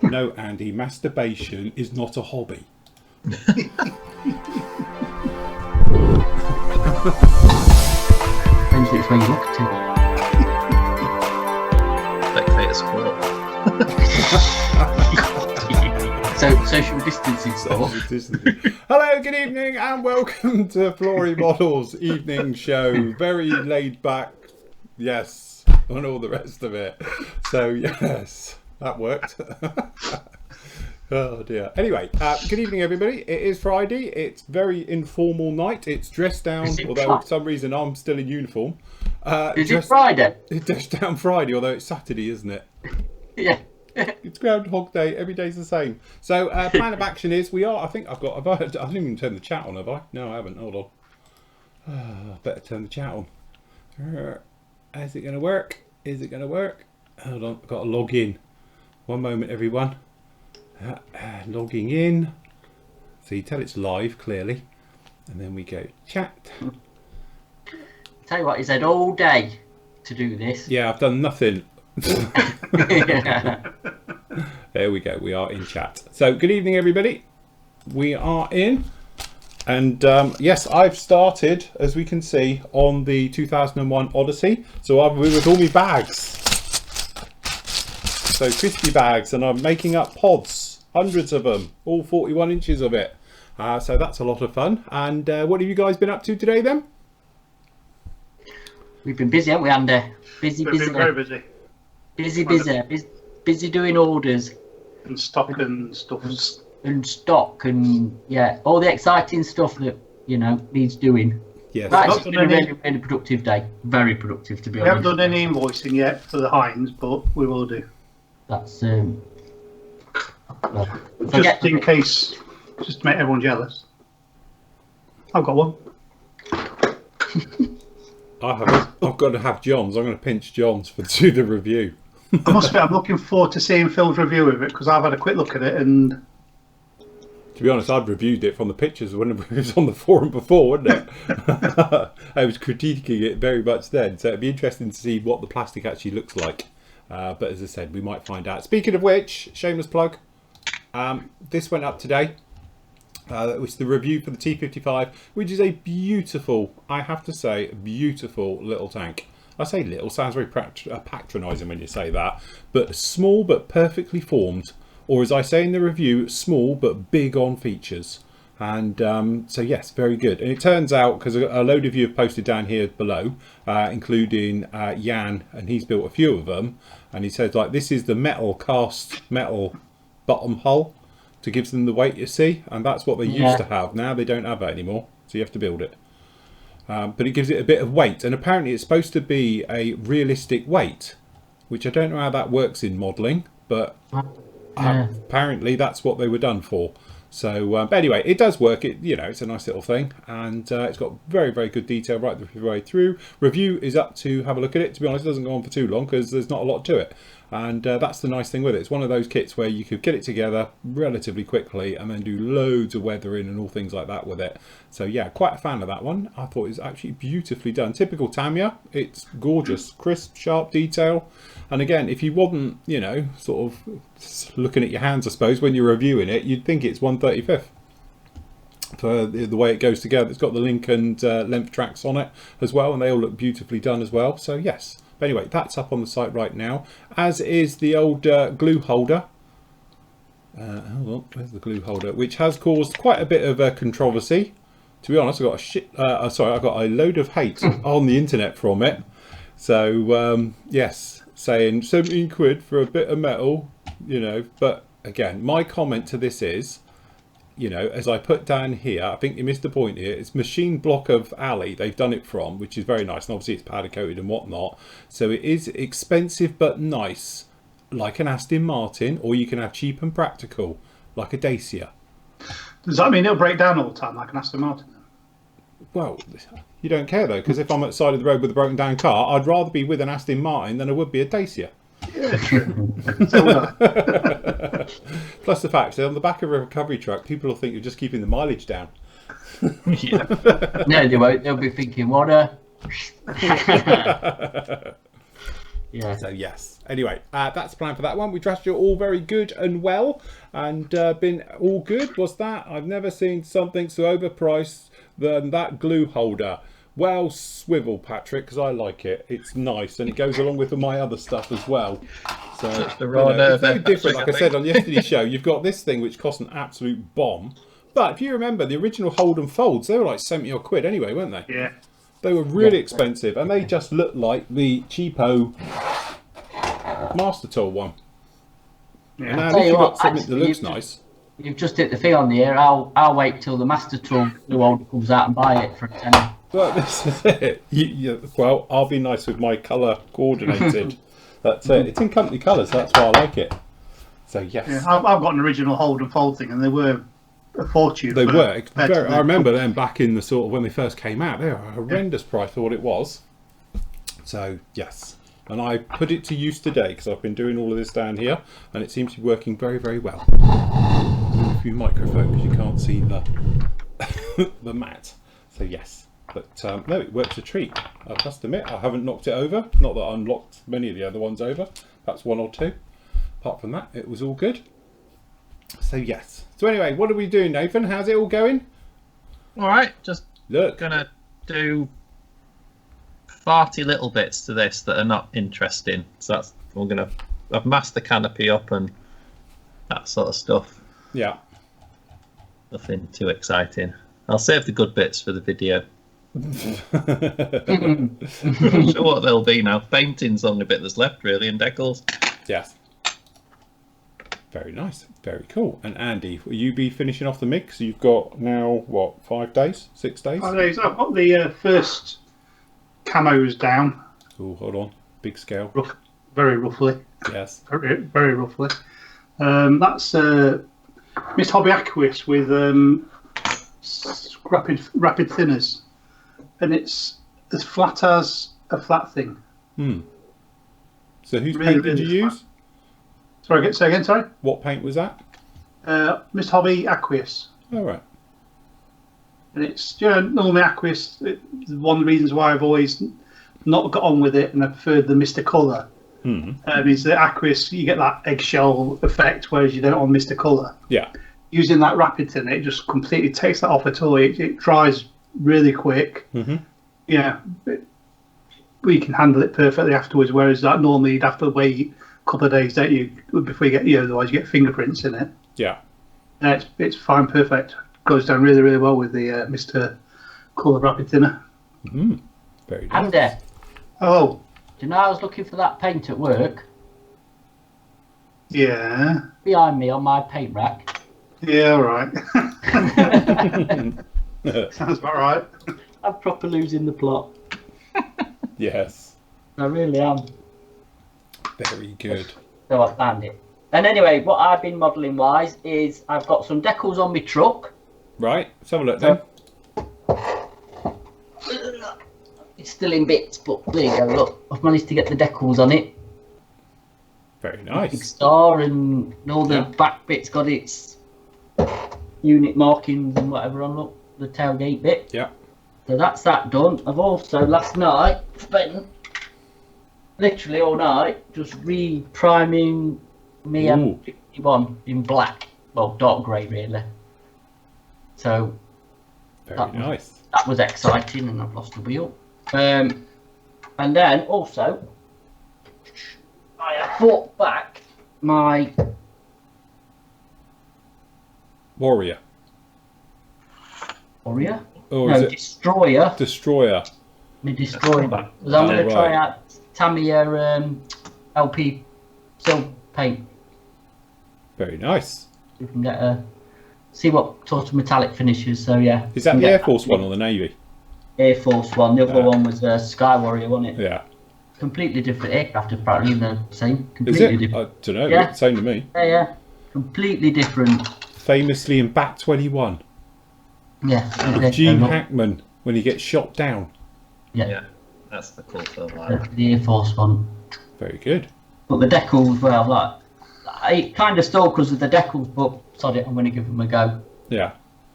No, Andy, masturbation is not a hobby. Depends which way you look at it. Spectator sport. So social distancing sport. Hello, good evening, and welcome to Flory Models evening show. Very laid back, yes, and all the rest of it. So yes, that worked. Oh dear. Anyway, good evening, everybody. It is Friday. It's very informal night. It's dressed down, although for some reason I'm still in uniform. Is it Friday? It's dressed down Friday, although it's Saturday, isn't it? Yeah. It's Groundhog Day. Every day's the same. So plan of action is I think I didn't even turn the chat on, have I? No, I haven't. Hold on. I better turn the chat on. Is it going to work? Is it going to work? Hold on. I've got to log in. One moment, everyone. Logging in. So you tell it's live, clearly. And then we go chat. Tell you what, he's had all day to do this. Yeah, I've done nothing. Yeah. There we go. We are in chat. So good evening, everybody. We are in. And yes, I've started, as we can see, on the 2001 Odyssey. So I've been with all my bags. So crispy bags, and I'm making up pods, hundreds of them, all 41 inches of it. So that's a lot of fun. And what have you guys been up to today then? We've been busy, haven't we, Andy? Busy. We've been very busy. Busy doing orders. And stock and stuff. And stock and, yeah, all the exciting stuff that, needs doing. Yes. Right, it's been a really, really productive day. Very productive, to be honest. We haven't done any invoicing yet for the Heinz, but we will do. That's, just in case, just to make everyone jealous. I've got one. I've got to have John's. I'm going to pinch John's to do the review. I must admit, I'm looking forward to seeing Phil's review of it, because I've had a quick look at it, and to be honest, I'd reviewed it from the pictures when it was on the forum before, wasn't it? I was critiquing it very much then, so it'd be interesting to see what the plastic actually looks like. But as I said, we might find out. Speaking of which, shameless plug, this went up today. It was the review for the T55, which is a beautiful, I have to say, beautiful little tank. I say little, sounds very patronising when you say that, but small but perfectly formed, or as I say in the review, small but big on features. And so yes, very good. And it turns out, because a load of you have posted down here below, including Jan, and he's built a few of them, and he says, like, this is the cast metal bottom hull to give them the weight, you see, and that's what they used to have. Now they don't have that anymore, so you have to build it. But it gives it a bit of weight, and apparently it's supposed to be a realistic weight, which I don't know how that works in modelling, but apparently that's what they were done for. So but anyway, it does work. It's a nice little thing, and it's got very, very good detail right the way through. Review is up to have a look at it. To be honest, it doesn't go on for too long because there's not a lot to it, and that's the nice thing with it. It's one of those kits where you could get it together relatively quickly and then do loads of weathering and all things like that with it. So yeah, quite a fan of that one. I thought it was actually beautifully done. Typical Tamiya. It's gorgeous, crisp, sharp detail. And again, if you wasn't, sort of looking at your hands, I suppose, when you're reviewing it, you'd think it's 1/35 for the way it goes together. It's got the link and length tracks on it as well, and they all look beautifully done as well. So yes. But anyway, that's up on the site right now, as is the old glue holder. Hold on, where's the glue holder? Which has caused quite a bit of controversy. To be honest, I got a load of hate on the internet from it. So yes, saying 17 quid for a bit of metal, But again, my comment to this is, as I put down here, I think you missed the point here. It's machine block of alley they've done it from, which is very nice, and obviously it's powder coated and whatnot. So it is expensive but nice, like an Aston Martin, or you can have cheap and practical, like a Dacia. Does that mean it'll break down all the time, like an Aston Martin? Well, you don't care though, because if I'm at the side of the road with a broken down car, I'd rather be with an Aston Martin than I would be a Dacia. Yeah, true. So would I. Plus the fact that on the back of a recovery truck, people will think you're just keeping the mileage down. Yeah. No, they won't. They'll be thinking, what a... Yeah. So yes. Anyway, that's the plan for that one. We trust you're all very good and well, and been all good. Was that? I've never seen something so overpriced than that glue holder. Well, swivel, Patrick, because I like it. It's nice, and it goes along with my other stuff as well. So the raw nerve it's very there, different. Patrick, Like I I said think. on yesterday's show, you've got this thing which cost an absolute bomb. But if you remember, the original hold and folds, they were like 70 odd quid anyway, weren't they? Yeah. They were really expensive, and they just looked like the cheapo Master Tool one. Yeah. And now Tell if you you've got what, something that actually, looks you've nice. You've just hit the thing on the air. I'll wait till the Master Tool new holder comes out and buy it for a tenner. Well, this is it. Well, I'll be nice with my colour coordinated. That's it. It's in company colours, that's why I like it. So, yes. Yeah, I've got an original hold and fold thing, and they were a fortune. They were. compared to I remember them back in the sort of when they first came out. They were a horrendous price for what it was. So, yes. And I put it to use today because I've been doing all of this down here, and it seems to be working very, very well. A few microphone because you can't see the the mat. So, yes. But no, it works a treat. I must admit, I haven't knocked it over. Not that I knocked many of the other ones over. Perhaps one or two. Apart from that, it was all good. So yes. So anyway, what are we doing, Nathan? How's it all going? All right, just Look. gonna do farty little bits to this that are not interesting. So that's I've masked the canopy up and that sort of stuff. Yeah. Nothing too exciting. I'll save the good bits for the video. I'm not sure what they'll be now. Painting's the only bit that's left, really, and decals. Yes. Very nice. Very cool. And Andy, will you be finishing off the mix? You've got now, what, 5 days? 6 days? 5 days. I've got the first camos down. Oh, hold on. Big scale. Very roughly. Yes. Very, very roughly. That's Miss Hobby Aqueous with rapid thinners, and it's as flat as a flat thing. So whose Really, paint did really you flat. use? Sorry, say again. Sorry. What paint was that? Miss Hobby Aqueous, All right. and it's normally Aqueous. One of the reasons why I've always not got on with it, and I preferred the Mr. Colour. Is that Aqueous, you get that eggshell effect, whereas you don't on Mr. Colour. Yeah. Using that rapid thinner, it just completely takes that off at all. It dries really quick. Yeah, we can handle it perfectly afterwards. Whereas that normally you'd have to wait a couple of days, don't you, before you get otherwise you get fingerprints in it. Yeah. It's fine, perfect. Goes down really, really well with the Mr. Colour rapid thinner. Very nice. Andy, Oh, do you know I was looking for that paint at work? yeah, Behind me on my paint rack. yeah, all right. Sounds about right. I'm proper losing the plot. Yes. I really am. Very good. So I found it. And anyway, what I've been modelling wise is I've got some decals on my truck. Right. Let's have a look then. It's still in bits, but there you go. Look, I've managed to get the decals on it. Very Big nice. star and all the back bits got its unit markings and whatever on. Look, the tailgate bit. Yeah. So that's that done. I've also last night spent literally all night just re-priming me M51 in black. Well, dark grey really. So Very nice. that was exciting, and I've lost the wheel. And then also I have brought back my Warrior. Warrior. Or No, is it Destroyer. Destroyer? My Destroyer back. Because I'm going to try right. out Tamiya LP silk paint. Very nice. We can get see what sort of metallic finishes. So yeah. Is that can the get Air Force one or the Navy? Air Force one. The other one was Sky Warrior, wasn't it? Yeah. Completely different aircraft, apparently. The same. Is Completely it? different. I don't know. Yeah. Same to me. Yeah. Completely different. Famously in Bat 21. Yeah. With Gene Hackman when he gets shot down. Yeah, that's the cool film. The Air Force one. Very good. But the decals, well, like I kind of stole because of the decals, but sod it, I'm going to give them a go. Yeah.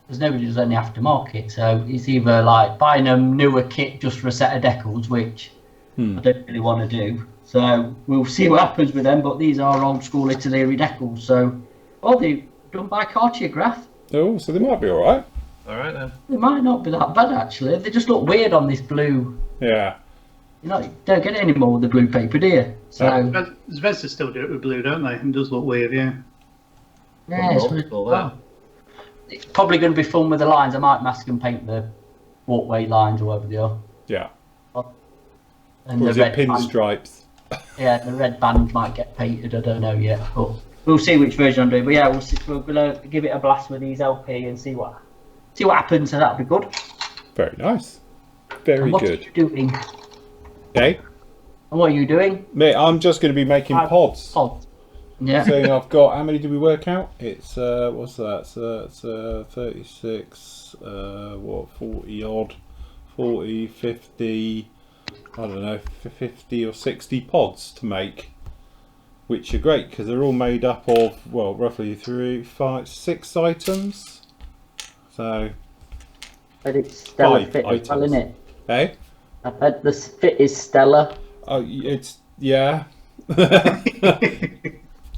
Because nobody does any aftermarket, so it's either like buying a newer kit just for a set of decals, which I don't really want to do. So we'll see what happens with them. But these are old school Italy decals. So, they're done by Cartier-Graph. Oh, so they might be all right. All right then. They might not be that bad actually. They just look weird on this blue. Yeah. You don't get it anymore with the blue paper, do you? So Svenska still do it with blue, don't they? And it does look weird, yeah. yeah, it's probably going to be fun with the lines. I might mask and paint the walkway lines or whatever they are. Yeah. And Or the is it red pinstripes? yeah, the red band might get painted. I don't know yet, but we'll see which version I'm doing. But yeah, we're gonna give it a blast with these LP and see what happens. So that'll be good. Very nice. Very and what good. Are you doing? Okay. And what are you doing? Mate, I'm just going to be making pods. Pods. Yeah. So I've got, how many did we work out? It's what's that? So it's 36. 40 odd, 40, 50. I don't know, 50 or 60 pods to make, which are great because they're all made up of, well, roughly 3, 5, 6 items. So But it's stellar 5 fit items. as well, isn't it? Hey? I bet the fit is stellar. Oh, it's, yeah.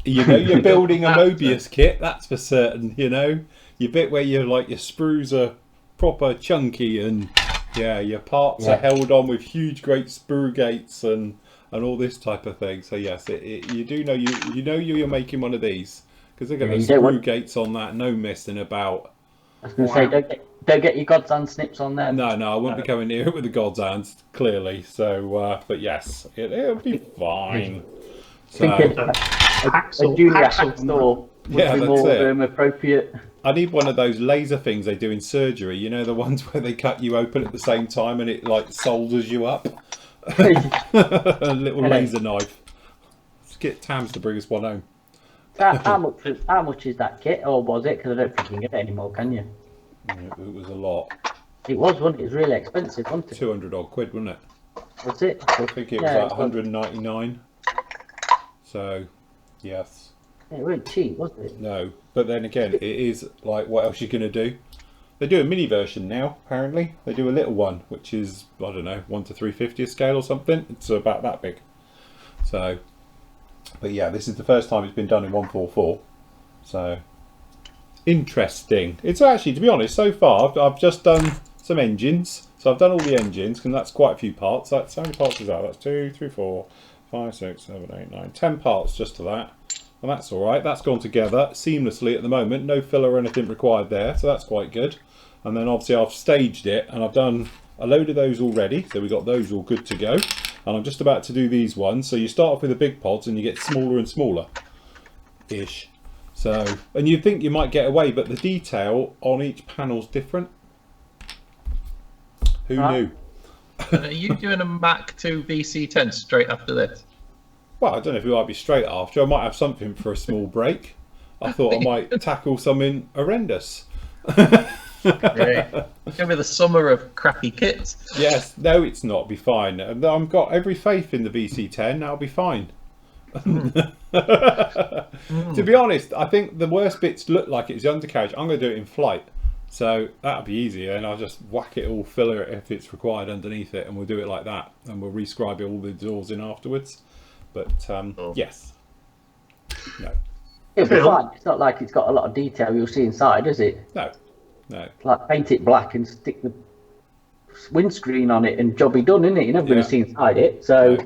You know, you're building a Mobius kit, that's for certain. You know, your bit where you're like your sprues are proper chunky and yeah, your parts are held on with huge, great sprue gates and all this type of thing. So yes, you do know you're making one of these because they've got the sprue gates on that. No messing about. I was going to say, don't get your God's hand snips on them. No, I won't be coming near it with the God's hands, clearly. So, but yes, it'll be fine. So, a junior hacksaw would be more appropriate. I need one of those laser things they do in surgery. You know, the ones where they cut you open at the same time and it like solders you up. A little laser knife. Let's get Tams to bring us one home. How much is that kit, or was it? Because I don't think you can get it anymore, can you? It was a lot. It was, wasn't it? It was really expensive, wasn't it? 200 odd quid, wasn't it? Was it? I think it was like 199. So, yes. It wasn't cheap, was it? No, but then again, it is like, what else are you going to do? They do a mini version now, apparently. They do a little one, which is, I don't know, 1 to 350 scale or something. It's about that big. So, but yeah, this is the first time it's been done in 144. So, interesting. It's actually, to be honest, so far, I've just done some engines. So I've done all the engines, and that's quite a few parts. That's, how many parts is that? That's 2, 3, 4, 5, 6, 7, 8, 9, 10 parts just to that. And that's all right. That's gone together seamlessly at the moment. No filler or anything required there, so that's quite good. And then obviously I've staged it, and I've done a load of those already. So we've got those all good to go. And I'm just about to do these ones. So you start off with the big pods, and you get smaller and smaller-ish. So, and you'd think you might get away, but the detail on each panel's different. Who knew? Are you doing a Mac 2 VC10 straight after this? Well, I don't know if it might be straight after. I might have something for a small break. I thought I might tackle something horrendous. Great. It's going to be the summer of crappy kits. Yes, no, it's not. Be fine. I've got every faith in the VC10. That'll be fine. To be honest, I think the worst bits look like it's the undercarriage. I'm going to do it in flight. So that'll be easier, and I'll just whack it all, filler it if it's required underneath it, and we'll do it like that. And we'll rescribe all the doors in afterwards. But yes. No. It'll be fine. It's not like it's got a lot of detail you'll see inside, is it? No. Like paint it black and stick the windscreen on it and job be done, isn't it? You're never going to see inside it. So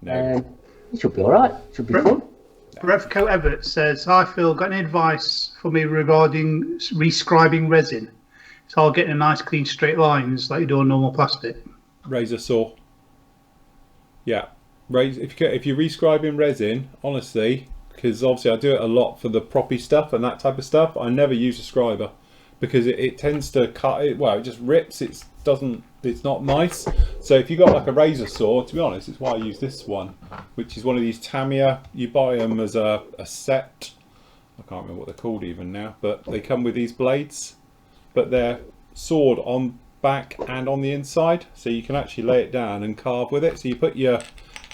No. it should be all right. It should be fun. Revco Everett says, "Hi Phil, got any advice for me regarding rescribing resin? So I'll get a nice clean straight lines like you do on normal plastic." Razor saw. Yeah. If you're rescribing resin, honestly, because obviously I do it a lot for the proppy stuff and that type of stuff, I never use a scriber because it tends to cut it. Well, it just rips. It's not nice. So if you got like a razor saw, to be honest, it's why I use this one, which is one of these Tamiya. You buy them as a set. I can't remember what they're called even now, but they come with these blades, but they're sawed on back and on the inside, so you can actually lay it down and carve with it. So you put your,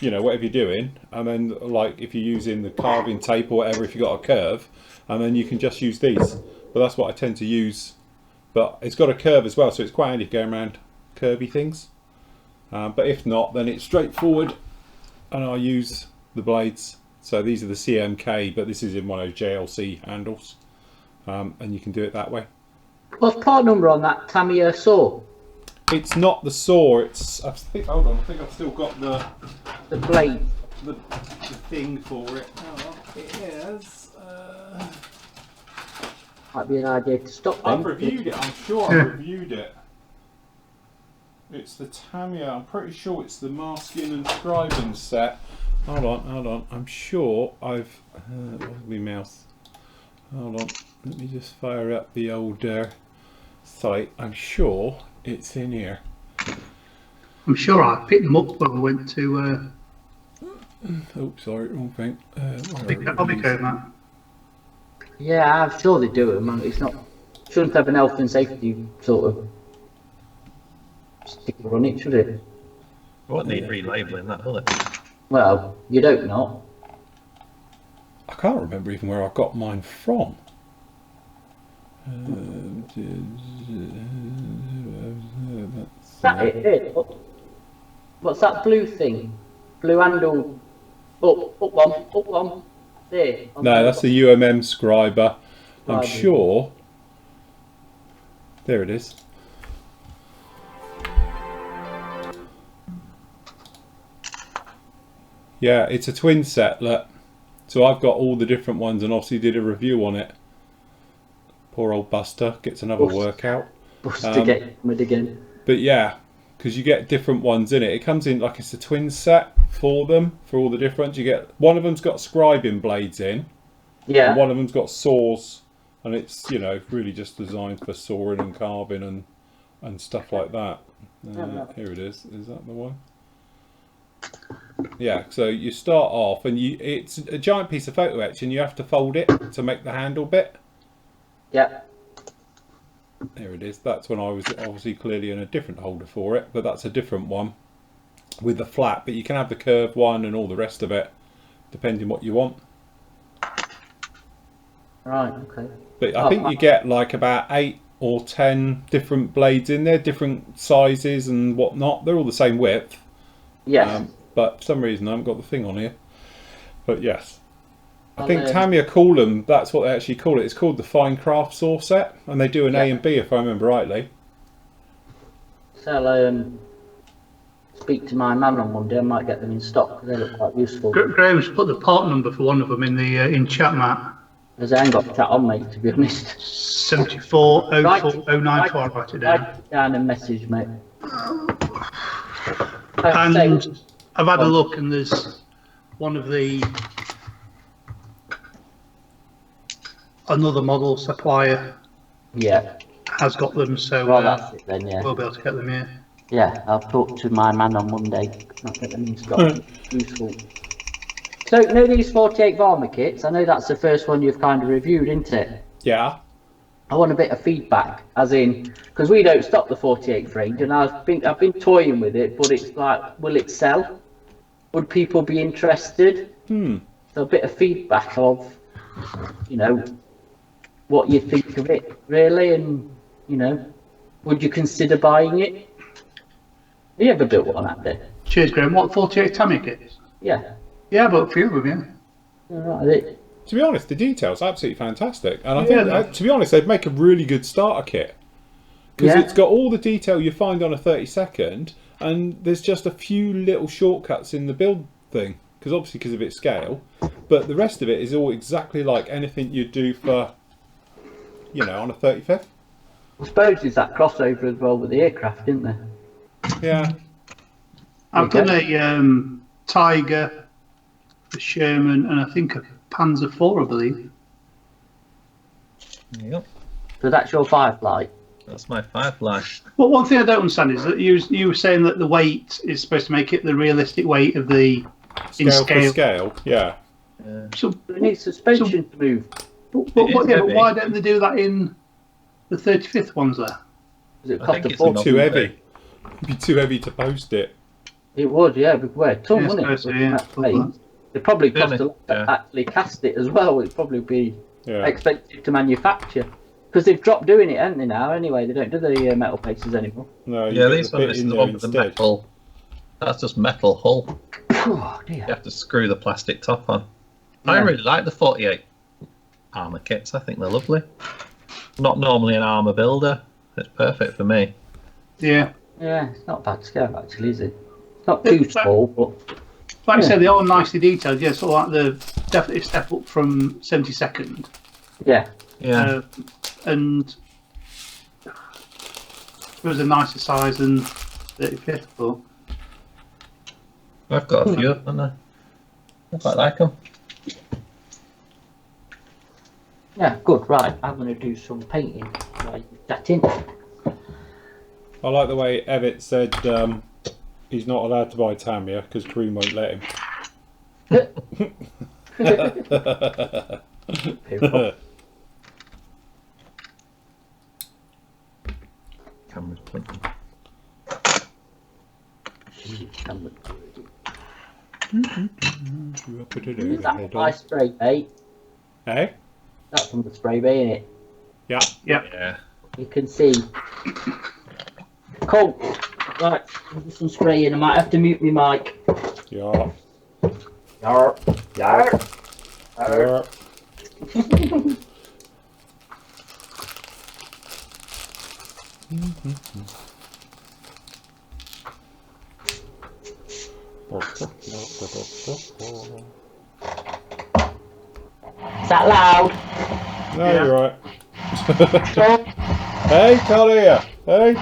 whatever you're doing, and then like if you're using the carving tape or whatever, if you've got a curve, and then you can just use these. But that's what I tend to use. But it's got a curve as well, so it's quite handy going around curvy things. But if not, then it's straightforward and I use the blades. So these are the CMK, but this is in one of those JLC handles, and you can do it that way. What's part number on that Tamiya saw? It's not the saw. It's hold on. I think I've still got the blade. The thing for it. Oh, it is. Might be an idea to stop them. I've reviewed it. I'm sure I've reviewed it. It's the Tamiya. I'm pretty sure it's the masking and scribing set. Hold on. I'm sure I've. Where's my mouse? Hold on. Let me just fire up the old site. I'm sure it's in here. I'm sure I picked them up when we went to. Oops, sorry, wrong thing. I'll be going, Matt. Yeah, I'm sure they do it, man. It's not. Shouldn't have an health and safety sort of sticker on it, should it? Won't need relabelling that, will it? Well, you don't know. I can't remember even where I got mine from. That it? What's that blue thing? Blue handle. Up one. There. No, that's the UMM scriber. I'm sure. There it is. Yeah, it's a twin set, look. So I've got all the different ones and obviously did a review on it. Poor old Buster gets another workout. Buster again. But yeah, because you get different ones in it. It comes in like it's a twin set for them, for all the different. You get one of them's got scribing blades in. Yeah. And one of them's got saws, and it's, you know, really just designed for sawing and carving and stuff like that. Here it is. Is that the one? Yeah, so you start off and it's a giant piece of photo etch and you have to fold it to make the handle bit. Yeah. There it is. That's when I was obviously clearly in a different holder for it, but that's a different one with the flat, but you can have the curved one and all the rest of it depending what you want. Right, okay. But I think you get like about 8 or 10 different blades in there, different sizes and whatnot. They're all the same width. Yes. But for some reason I haven't got the thing on here. But yes. I think Tamiya call them, that's what they actually call it. It's called the Fine Craft Saw Set. And they do an A and B if I remember rightly. So I'll speak to my man on Monday. I might get them in stock because they look quite useful. Graham's put the part number for one of them in the in chat, Matt. Because I ain't got chat on, mate, to be honest. 740409. Write it down. Write it down and message, mate. And I've had a look, and there's one of the another model supplier. Yeah. Has got them, so that's it then, yeah. We'll be able to get them here. Yeah, I'll talk to my man on Monday. I'll get them in stock. Useful. So, you know these 48 Varma kits? I know that's the first one you've kind of reviewed, isn't it? Yeah. I want a bit of feedback, as in, because we don't stock the 48 range, and I've been toying with it, but it's like, will it sell? Would people be interested? So a bit of feedback of, you know, what you think of it, really, and, you know, would you consider buying it? Have you ever built one out there? Cheers, Graham. What, 48 Tamiya kits? Yeah. Yeah, but a few of them, yeah. Right, to be honest, the detail's absolutely fantastic. And I think, to be honest, they'd make a really good starter kit. Because it's got all the detail you find on a 32nd, and there's just a few little shortcuts in the build thing. Because obviously because of its scale. But the rest of it is all exactly like anything you'd do for, you know, on a 35th. I suppose there's that crossover as well with the aircraft, isn't there? Yeah. I've done a Tiger, a Sherman, and I think a Panzer IV, I believe. Yep. So that's your Firefly? That's my Firefly. Well, one thing I don't understand is that you were saying that the weight is supposed to make it the realistic weight of the Scale, yeah. So it needs suspension to move. But why don't they do that in the 35th ones there? It I cost think a it's fortune. Too heavy. It'd be too heavy to post it. It would, yeah. But where? Ton, wouldn't it? It probably cost a lot to actually cast it as well. It'd probably be expensive to manufacture. Because they've dropped doing it, haven't they now? Anyway, they don't do the metal bases anymore. No, Yeah, these ones is the one with the metal. That's just metal hull. Oh You dear. have to screw the plastic top on. I Yeah. really like the 48 armour kits. I think they're lovely. Not normally an armour builder. It's perfect for me. Yeah. Yeah, it's not bad scale actually, is it? It's not too small, but Like I Yeah. said, they are nicely detailed. Yeah, sort of like the definitely a step up from 72nd. yeah. Yeah. And it was a nicer size than 35th, but I've got a few, haven't I? I quite like them. Yeah, good. Right, I'm going to do some painting. Right, that in. I like the way Evitt said he's not allowed to buy Tamiya because Kareem won't let him. Camera's blinking. Is that my spray bait? Hey? That's from the spray bay, isn't it? Yeah. Yeah. You can see. Cool. Right, I'll do some spraying. I might have to mute my mic. Yeah. Yarr. Yarr. Yarr. Is that loud? No, Yeah. you're right. Stop. Hey, can't hear. Hey.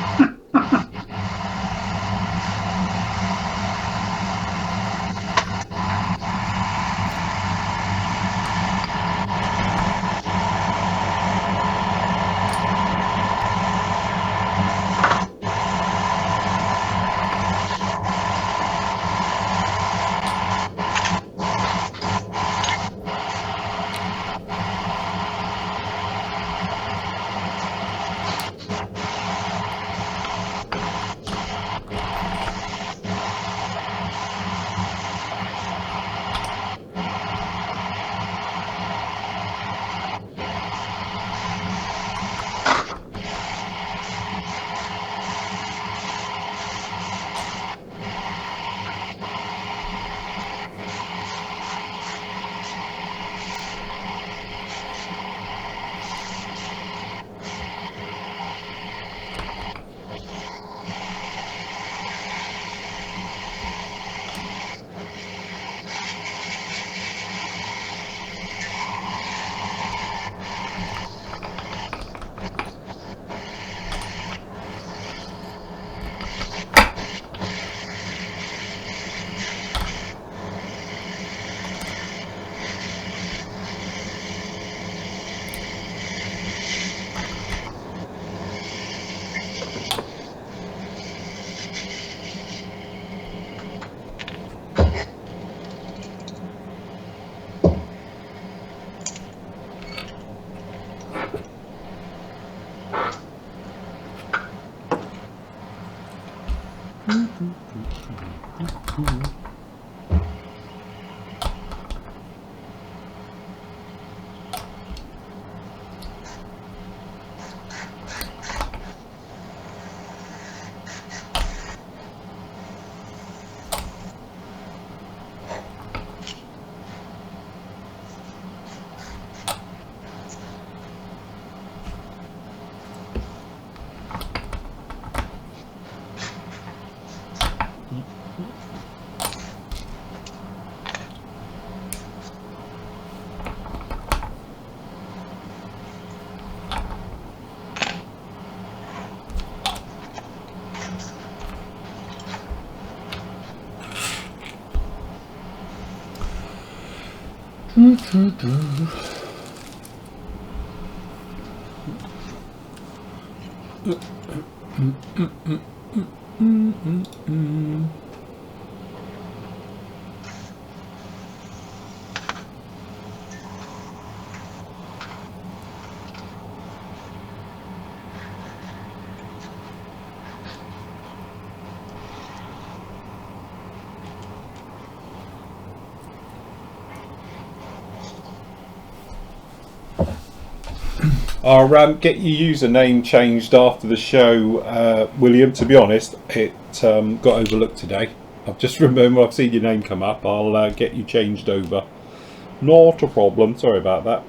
I'll get your username changed after the show, William. To be honest, it got overlooked today. I've just remembered I've seen your name come up. I'll get you changed over. Not a problem. Sorry about that.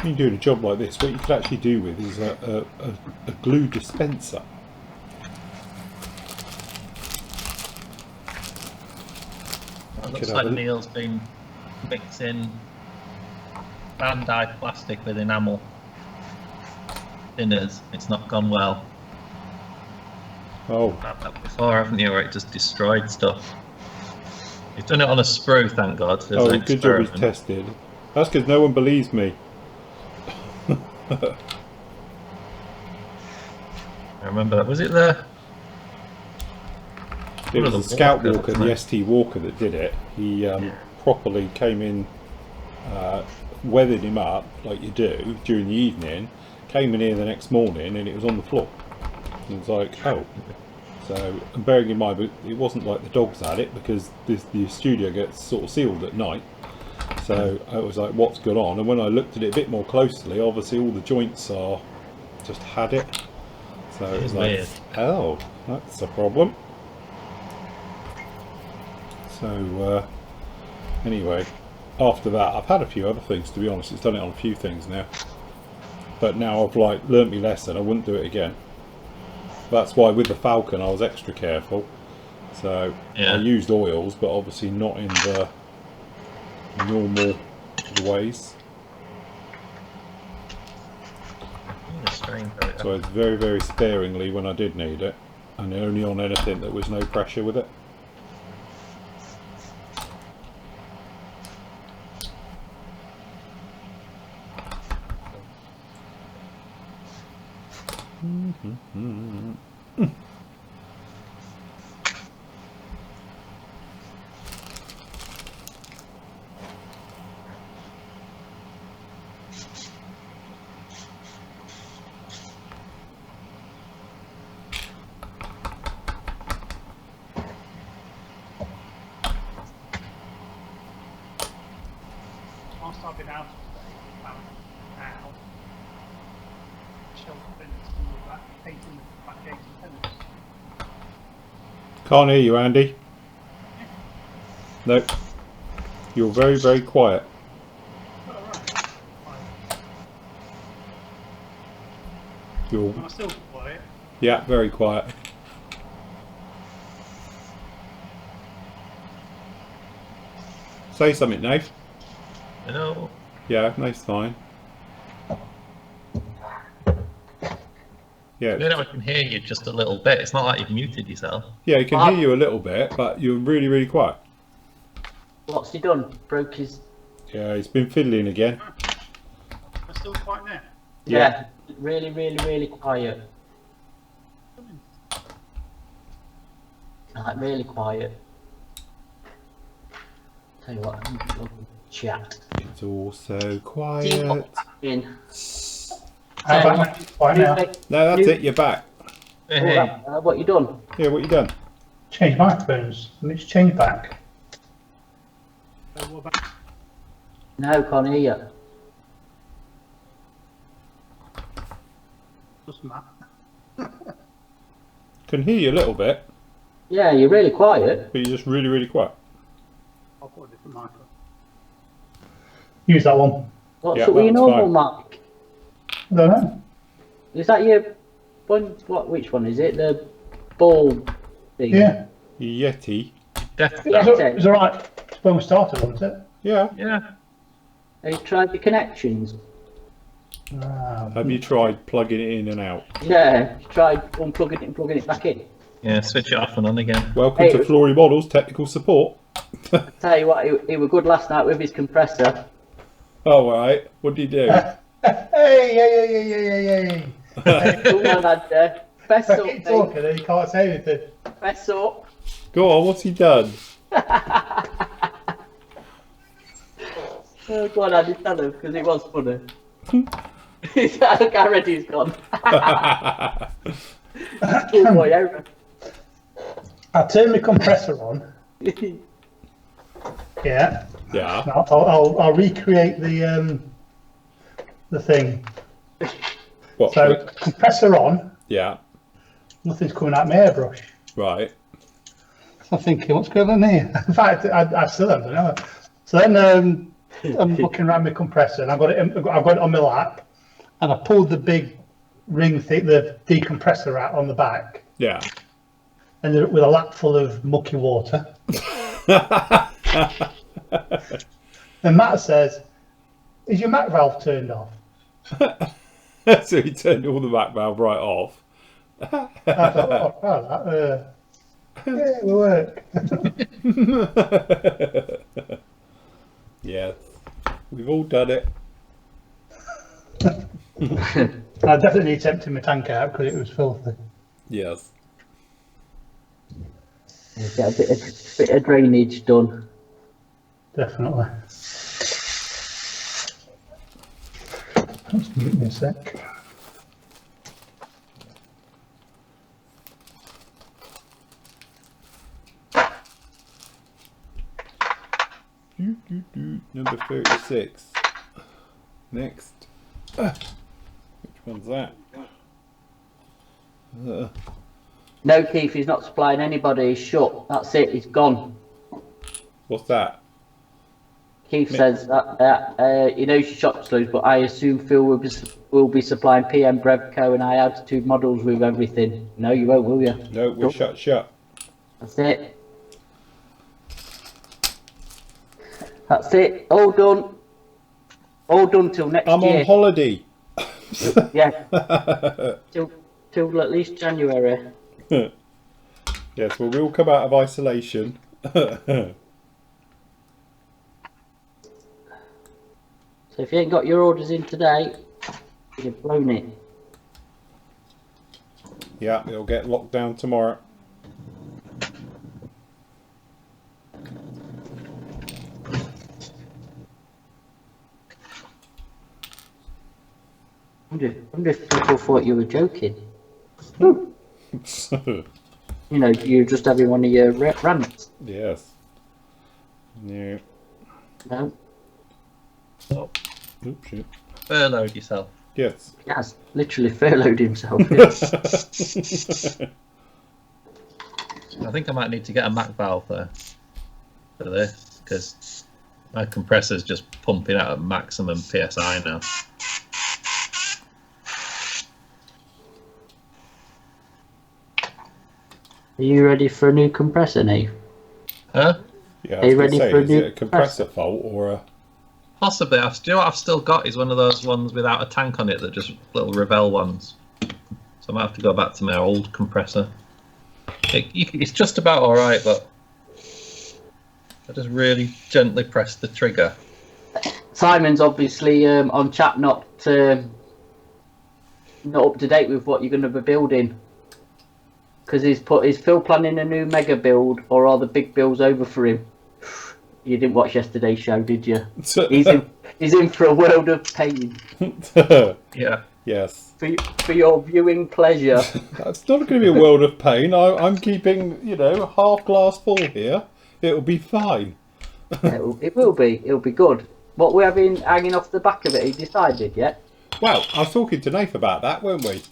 When you're doing a job like this, what you could actually do with is a glue dispenser. It looks like Neil's been mixing band-aid plastic with enamel thinners. It's not gone well. Oh. You've had that before, haven't you, where it just destroyed stuff? He's done it on a sprue, thank God. Oh, good job he's tested. That's because no one believes me. I remember, was it the... It was the Scout Walker, the ST Walker that did it. He properly came in, weathered him up like you do during the evening, came in here the next morning and it was on the floor. It was like, oh. So, and bearing in mind, it wasn't like the dogs had it because the studio gets sort of sealed at night. So I was like, what's going on? And when I looked at it a bit more closely, obviously all the joints are just had it. So it was like, oh, that's a problem. So anyway, after that, I've had a few other things, to be honest. It's done it on a few things now. But now I've like learnt my lesson. I wouldn't do it again. That's why with the Falcon I was extra careful. So I used oils, but obviously not in the normal ways. So it's very, very sparingly when I did need it, and only on anything that was no pressure with it. Whilst I've been out today, now, shelf finished and all that, painting the back gates and pillars. Can't hear you, Andy. Nope. You're very, very quiet. You're... Am I still quiet? Yeah, very quiet. Say something, Nate. Hello. Yeah, Nate's fine. Yeah. You know, I can hear you just a little bit. It's not like you've muted yourself. Yeah, he can hear you a little bit, but you're really, really quiet. What's he done? Broke his... Yeah, he's been fiddling again. I'm still quiet now. Yeah, really, really, really quiet. Like, really quiet. Tell you what, I'm going to chat. It's all so quiet. In. Quiet now. No, that's it, you're back. Hey. What you done? Yeah, what you done? Change microphones. Let me just change back. No, can't hear you. Doesn't matter. Can hear you a little bit, Yeah, you're really quiet. but you're just really, really quiet. I'll put a different microphone. Use that one. What's Yeah, up with your that's normal mic? I don't know. Is that your one? What? Which one is it? The ball thing? Yeah. Yeti. Definitely. Yeah. It was alright when we started, wasn't it? Yeah. Yeah. Have you tried the connections? Have you tried plugging it in and out? Yeah. Tried unplugging it and plugging it back in. Yeah, switch it off and on again. Welcome Hey, to Flory Models Technical Support. Tell you what, he was good last night with his compressor. Oh, all right. What did you do? Hey. Come on, lad. Fess up, Keep mate. talking and you can't say anything. Fess up. Go on, what's he done? Oh, go on, Andy, tell him, because it was funny. Already's gone. Schoolboy error. I turn my compressor on. Yeah. Yeah. I'll recreate the thing. What? So compressor on. Yeah. Nothing's coming out my airbrush. Right. I'm thinking, what's going on here? In fact, I still don't know. So then I'm looking around my compressor, and I've got it on my lap, and I pulled the big ring thing, the decompressor out on the back, Yeah. and with a lap full of mucky water. And Matt says, "Is your Mac valve turned off?" So he turned all the back valve right off. I thought, oh, yeah, it will work. Yes. We've all done it. I definitely need to empty my tank out because it was filthy. Yes. Get a bit of drainage done. Definitely. Just give me a sec. Number 36. Next. Which one's that? No, Keith, he's not supplying anybody. He's shut. That's it. He's gone. What's that? Keith says that he knows your shop's loose, but I assume Phil will be supplying PM Brevco and Altitude models with everything. No, you won't, will you? No, we're shut. That's it. That's it. All done. All done till next I'm year. on holiday. Yeah. till at least January. Yes, well, we'll come out of isolation. So if you ain't got your orders in today, you've blown it. Yeah, it'll get locked down tomorrow. I wonder if people thought you were joking. You know, you're just having one of your rants. Yes. Yeah. No, Oops, shit. Furloughed yourself. Yes. he has literally furloughed himself. Yes. I think I might need to get a Mac valve there for this because my compressor's just pumping out at maximum PSI now. Are you ready for a new compressor, Neve? Huh? Yeah, I Are you was gonna ready say, for a is new it a compressor fault or a... Possibly. Do you know what I've still got is one of those ones without a tank on it that just little Revell ones. So I might have to go back to my old compressor. It's just about all right, but I just really gently press the trigger. Simon's obviously on chat not up to date with what you're going to be building. Because is Phil planning a new mega build, or are the big builds over for him? You didn't watch yesterday's show, did you? He's in for a world of pain. Yeah. Yes. For your viewing pleasure. It's not going to be a world of pain. I'm keeping, half glass full here. It'll be fine. It will be. It'll be good. What we're having hanging off the back of it, he decided yet? Well, I was talking to Nath about that, weren't we?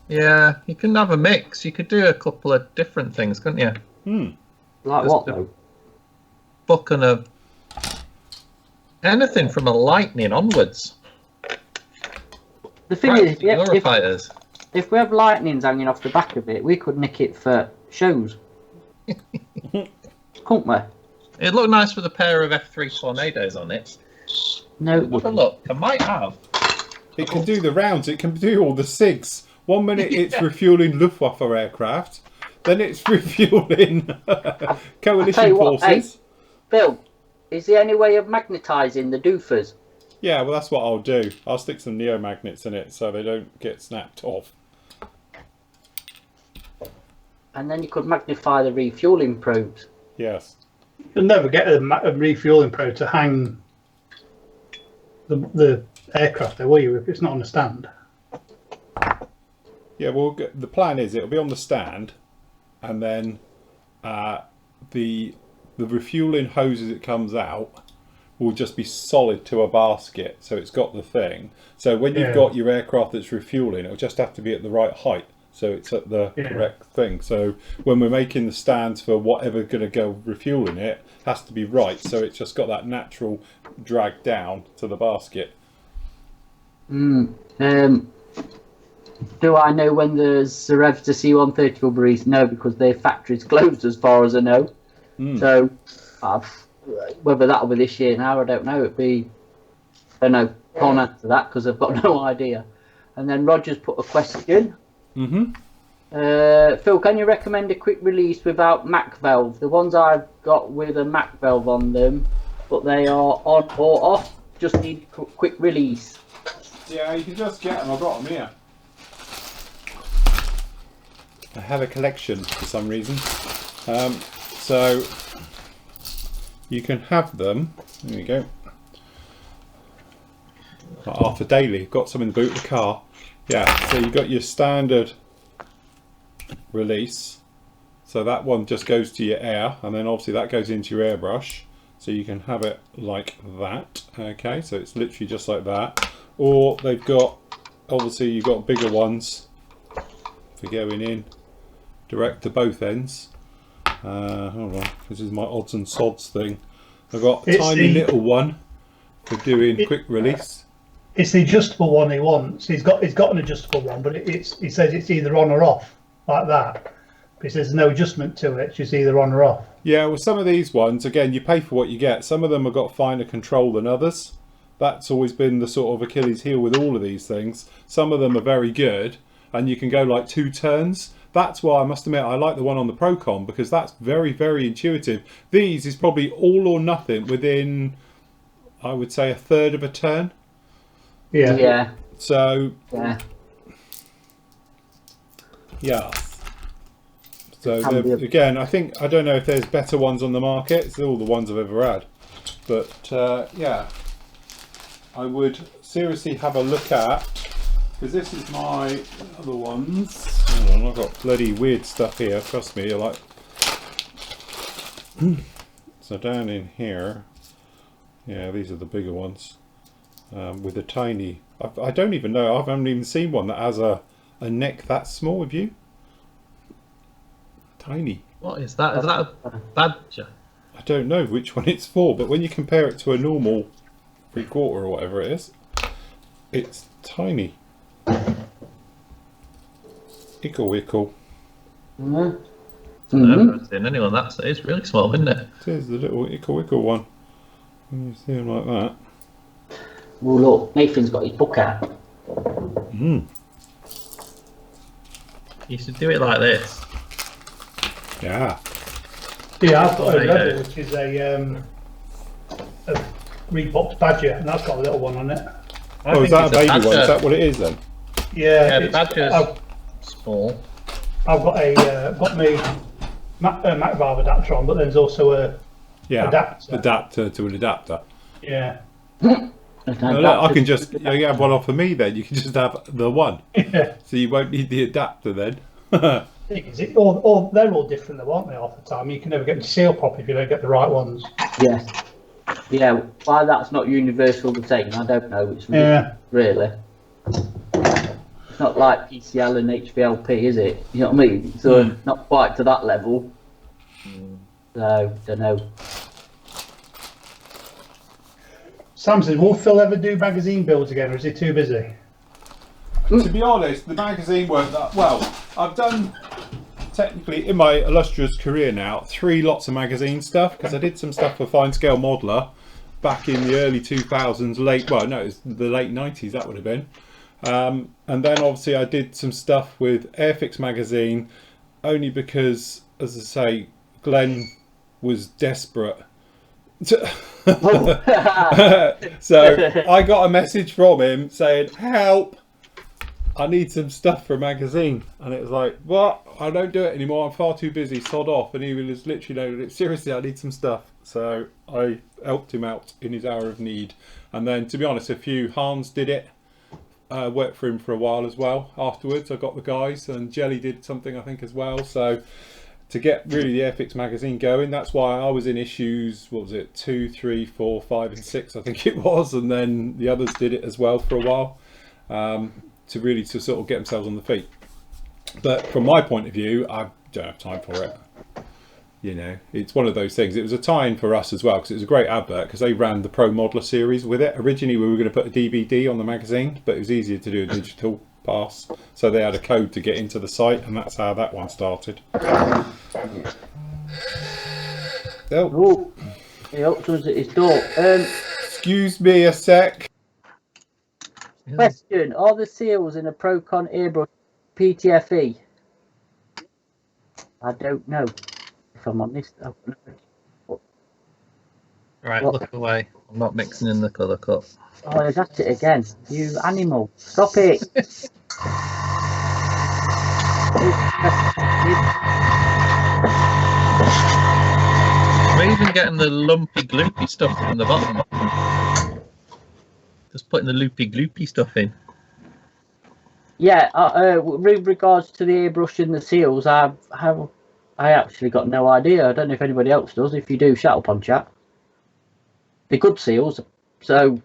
Yeah, you can have a mix. You could do a couple of different things, couldn't you? Like Just what though? Book and anything from a Lightning onwards. The thing Right, is, Eurofighters. if we have lightnings hanging off the back of it, we could nick it for shows. Couldn't we? It'd look nice with a pair of F3 Tornadoes on it. No, it Have a wouldn't. look. I might have. It can do the rounds. It can do all the SIGs. 1 minute it's refueling Luftwaffe aircraft. Then it's refueling tell coalition you what, forces. Bill, is there any way of magnetising the doofers? Yeah, well, that's what I'll do. I'll stick some neomagnets in it so they don't get snapped off. And then you could magnify the refueling probes. Yes. You'll never get a refueling probe to hang the aircraft there, will you? If it's not on the stand. Yeah, well, the plan is it'll be on the stand, and then the refueling hose as it comes out will just be solid to a basket, so it's got the thing. So when you've got your aircraft that's refueling, it'll just have to be at the right height, so it's at the correct thing. So when we're making the stands for whatever going to go refueling it, has to be right, so it's just got that natural drag down to the basket. Do I know when there's a rev to C-130 for Breeze? No, because their factory's closed as far as I know. So whether that'll be this year now, I don't know. I don't know. Can't answer that because I've got no idea. And then Roger's put a question. Phil, can you recommend a quick release without Mac valve? The ones I've got with a Mac valve on them, but they are on or off. Just need a quick release. Yeah, you can just get them. I've got them here. I have a collection for some reason. So you can have them. There you go. After daily, got some in the boot of the car. Yeah, so you've got your standard release. So that one just goes to your air, and then obviously that goes into your airbrush. So you can have it like that. Okay, so it's literally just like that. Or they've got, obviously you've got bigger ones for going in direct to both ends. Hold on, this is my odds and sods thing. I've got a tiny little one for doing quick release. It's the adjustable one he wants. He's got an adjustable one, but he says it's either on or off, like that. But he says there's no adjustment to it, it's just either on or off. Yeah, well, some of these ones, again, you pay for what you get. Some of them have got finer control than others. That's always been the sort of Achilles heel with all of these things. Some of them are very good, and you can go like 2 turns. That's why I must admit I like the one on the Procon, because that's very, very intuitive. These is probably all or nothing within, I would say, a third of a turn. Yeah. So, yeah. So again, I don't know if there's better ones on the market. It's all the ones I've ever had. But yeah, I would seriously have a look at, because this is my other ones. Hold on, I've got bloody weird stuff here. Trust me, you're like. So down in here, yeah, these are the bigger ones with a tiny. I don't even know. I haven't even seen one that has a neck that small. Have you? Tiny. What is that? Is that a badger? I don't know which one it's for, but when you compare it to a normal 3/4 or whatever it is, it's tiny. Ickle. I've never seen anyone that size. It's really small, isn't it? It is the little ickle one. When you see them like that. Well, look, Nathan's got his book out. You should do it like this. Yeah. Yeah, I've got a Rebel, which is a Reebok Badger, and that's got a little one on it. Oh, is that a baby one? Is that what it is then? Yeah, the Badger's small. I've got my Mac valve adapter on, but there's also a adapter to an adapter. Yeah. No, look, I can just you have one off of me then. You can just have the one. Yeah. So you won't need the adapter then. They're all different though, aren't they, half the time? You can never get them to seal properly if you don't get the right ones. Yes. Yeah, why that's not universal the same, I don't know. It's really. It's not like PCL and HVLP, is it? You know what I mean? So not quite to that level. So, don't know. Sam says, will Phil ever do magazine builds again, or is he too busy? To be honest, the magazine weren't that well. I've done technically in my illustrious career now 3 lots of magazine stuff, because I did some stuff for Fine Scale Modeler back in the early 2000s, it was the late 90s that would have been. And then obviously I did some stuff with Airfix magazine, only because, as I say, Glenn was desperate. So I got a message from him saying, help, I need some stuff for a magazine. And it was like, what? I don't do it anymore, I'm far too busy, sod off. And he was literally, no, seriously, I need some stuff. So I helped him out in his hour of need. And then, to be honest, a few Hans did it. Worked for him for a while as well. Afterwards, I got the guys, and Jelly did something, I think, as well. So to get really the Airfix magazine going, that's why I was in issues, what was it, 2, 3, 4, 5 and 6, I think it was. And then the others did it as well for a while, to sort of get themselves on the feet. But from my point of view, I don't have time for it. You know, it's one of those things. It was a tie-in for us as well, because it was a great advert, because they ran the Pro Modeler series with it. Originally we were going to put a DVD on the magazine, but it was easier to do a digital pass, so they had a code to get into the site, and that's how that one started. Oh, he opens at his door. Excuse me a sec. Question: are the seals in a Procon airbrush PTFE? I don't know. If I'm honest. Right, What? look away. I'm not mixing in the colour cup. Oh, he's at it again. You animal. Stop it. We're even getting the lumpy gloopy stuff in the bottom. Just putting the loopy gloopy stuff in. Yeah, with regards to the airbrush and the seals, I actually got no idea. I don't know if anybody else does. If you do, shout up on chat. They're good seals, so.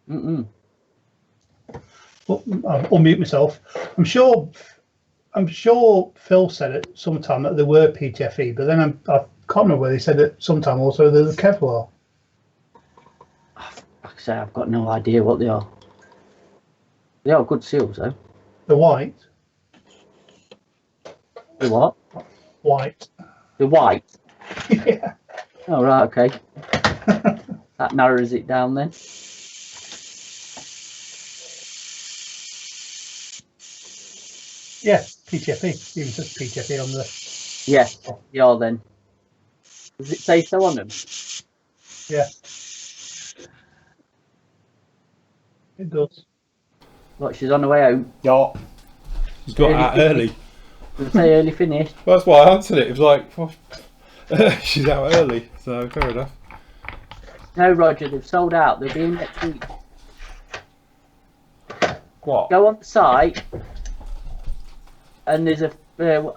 Well, I'll mute myself. I'm sure Phil said at some time that they were PTFE, but then I can't remember whether he said at some time also they're the Kevlar. Like I say, I've got no idea what they are. They are good seals, though. The white. The what? White. The white. Yeah. Oh, right, okay. That narrows it down then. Yeah, PTFE. Even says PTFE on the. Yeah, they are then. Does it say so on them? Yeah. It does. What, she's on her way home? Yeah. She's got out early. Does it say early finished? Well, that's why I answered it. It was like, she's out early, so fair enough. No, Roger, they've sold out. They'll be in next week. What? Go on the site, and there's a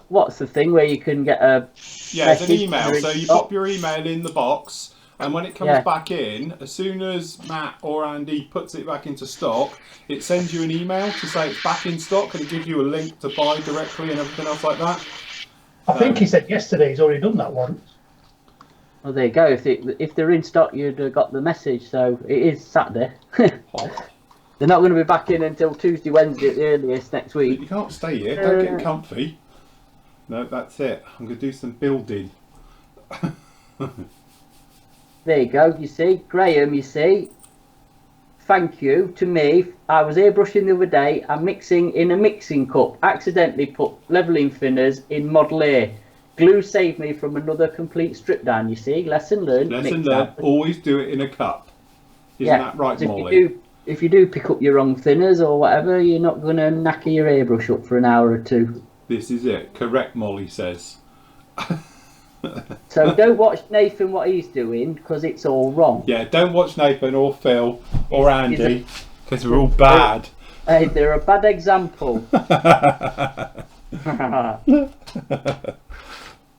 what's the thing where you can get a Yeah, it's an message email. through- So you pop your email in the box, and when it comes Yeah. back in, as soon as Matt or Andy puts it back into stock, it sends you an email to say it's back in stock, and it gives you a link to buy directly and everything else like that. I think he said yesterday he's already done that once. Well, there you go. If they're in stock, you'd have got the message. So it is Saturday. They're not going to be back in until Tuesday, Wednesday at the earliest next week. You can't stay here. Don't get comfy. No, that's it. I'm going to do some building. There you go. You see, Graham. You see. Thank you to me. I was airbrushing the other day. I'm mixing in a mixing cup. Accidentally put leveling thinners in Model A. Glue saved me from another complete strip down. You see, lesson learned. Lesson mix learned. that. Always do it in a cup. Isn't that right, 'cause Molly? if you do pick up your wrong thinners or whatever, you're not going to knacker your airbrush up for an hour or two. This is it. Correct, Molly says. So don't watch Nathan what he's doing because it's all wrong. Yeah, don't watch Nathan or Phil or Andy because we're all bad. Hey, they're a bad example.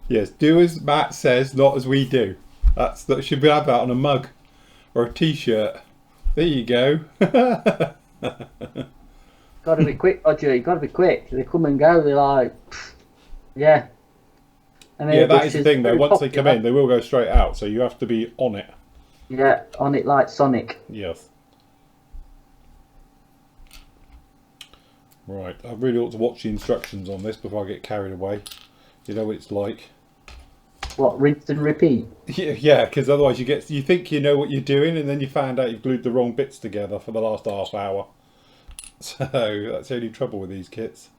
Yes, do as Matt says, not as we do. That should be have that on a mug or a T-shirt. There you go. Got to be quick, Roger. You got to be quick. They come and go. They're like, yeah. And Yeah, that airbrush is the thing though. very Once they come popular. in, they will go straight out. So you have to be on it. Yeah, on it like Sonic. Yes. Right, I really ought to watch the instructions on this before I get carried away. You know what it's like. What, rinse and repeat? Yeah, because otherwise you think you know what you're doing, and then you find out you've glued the wrong bits together for the last half hour. So that's the only trouble with these kits.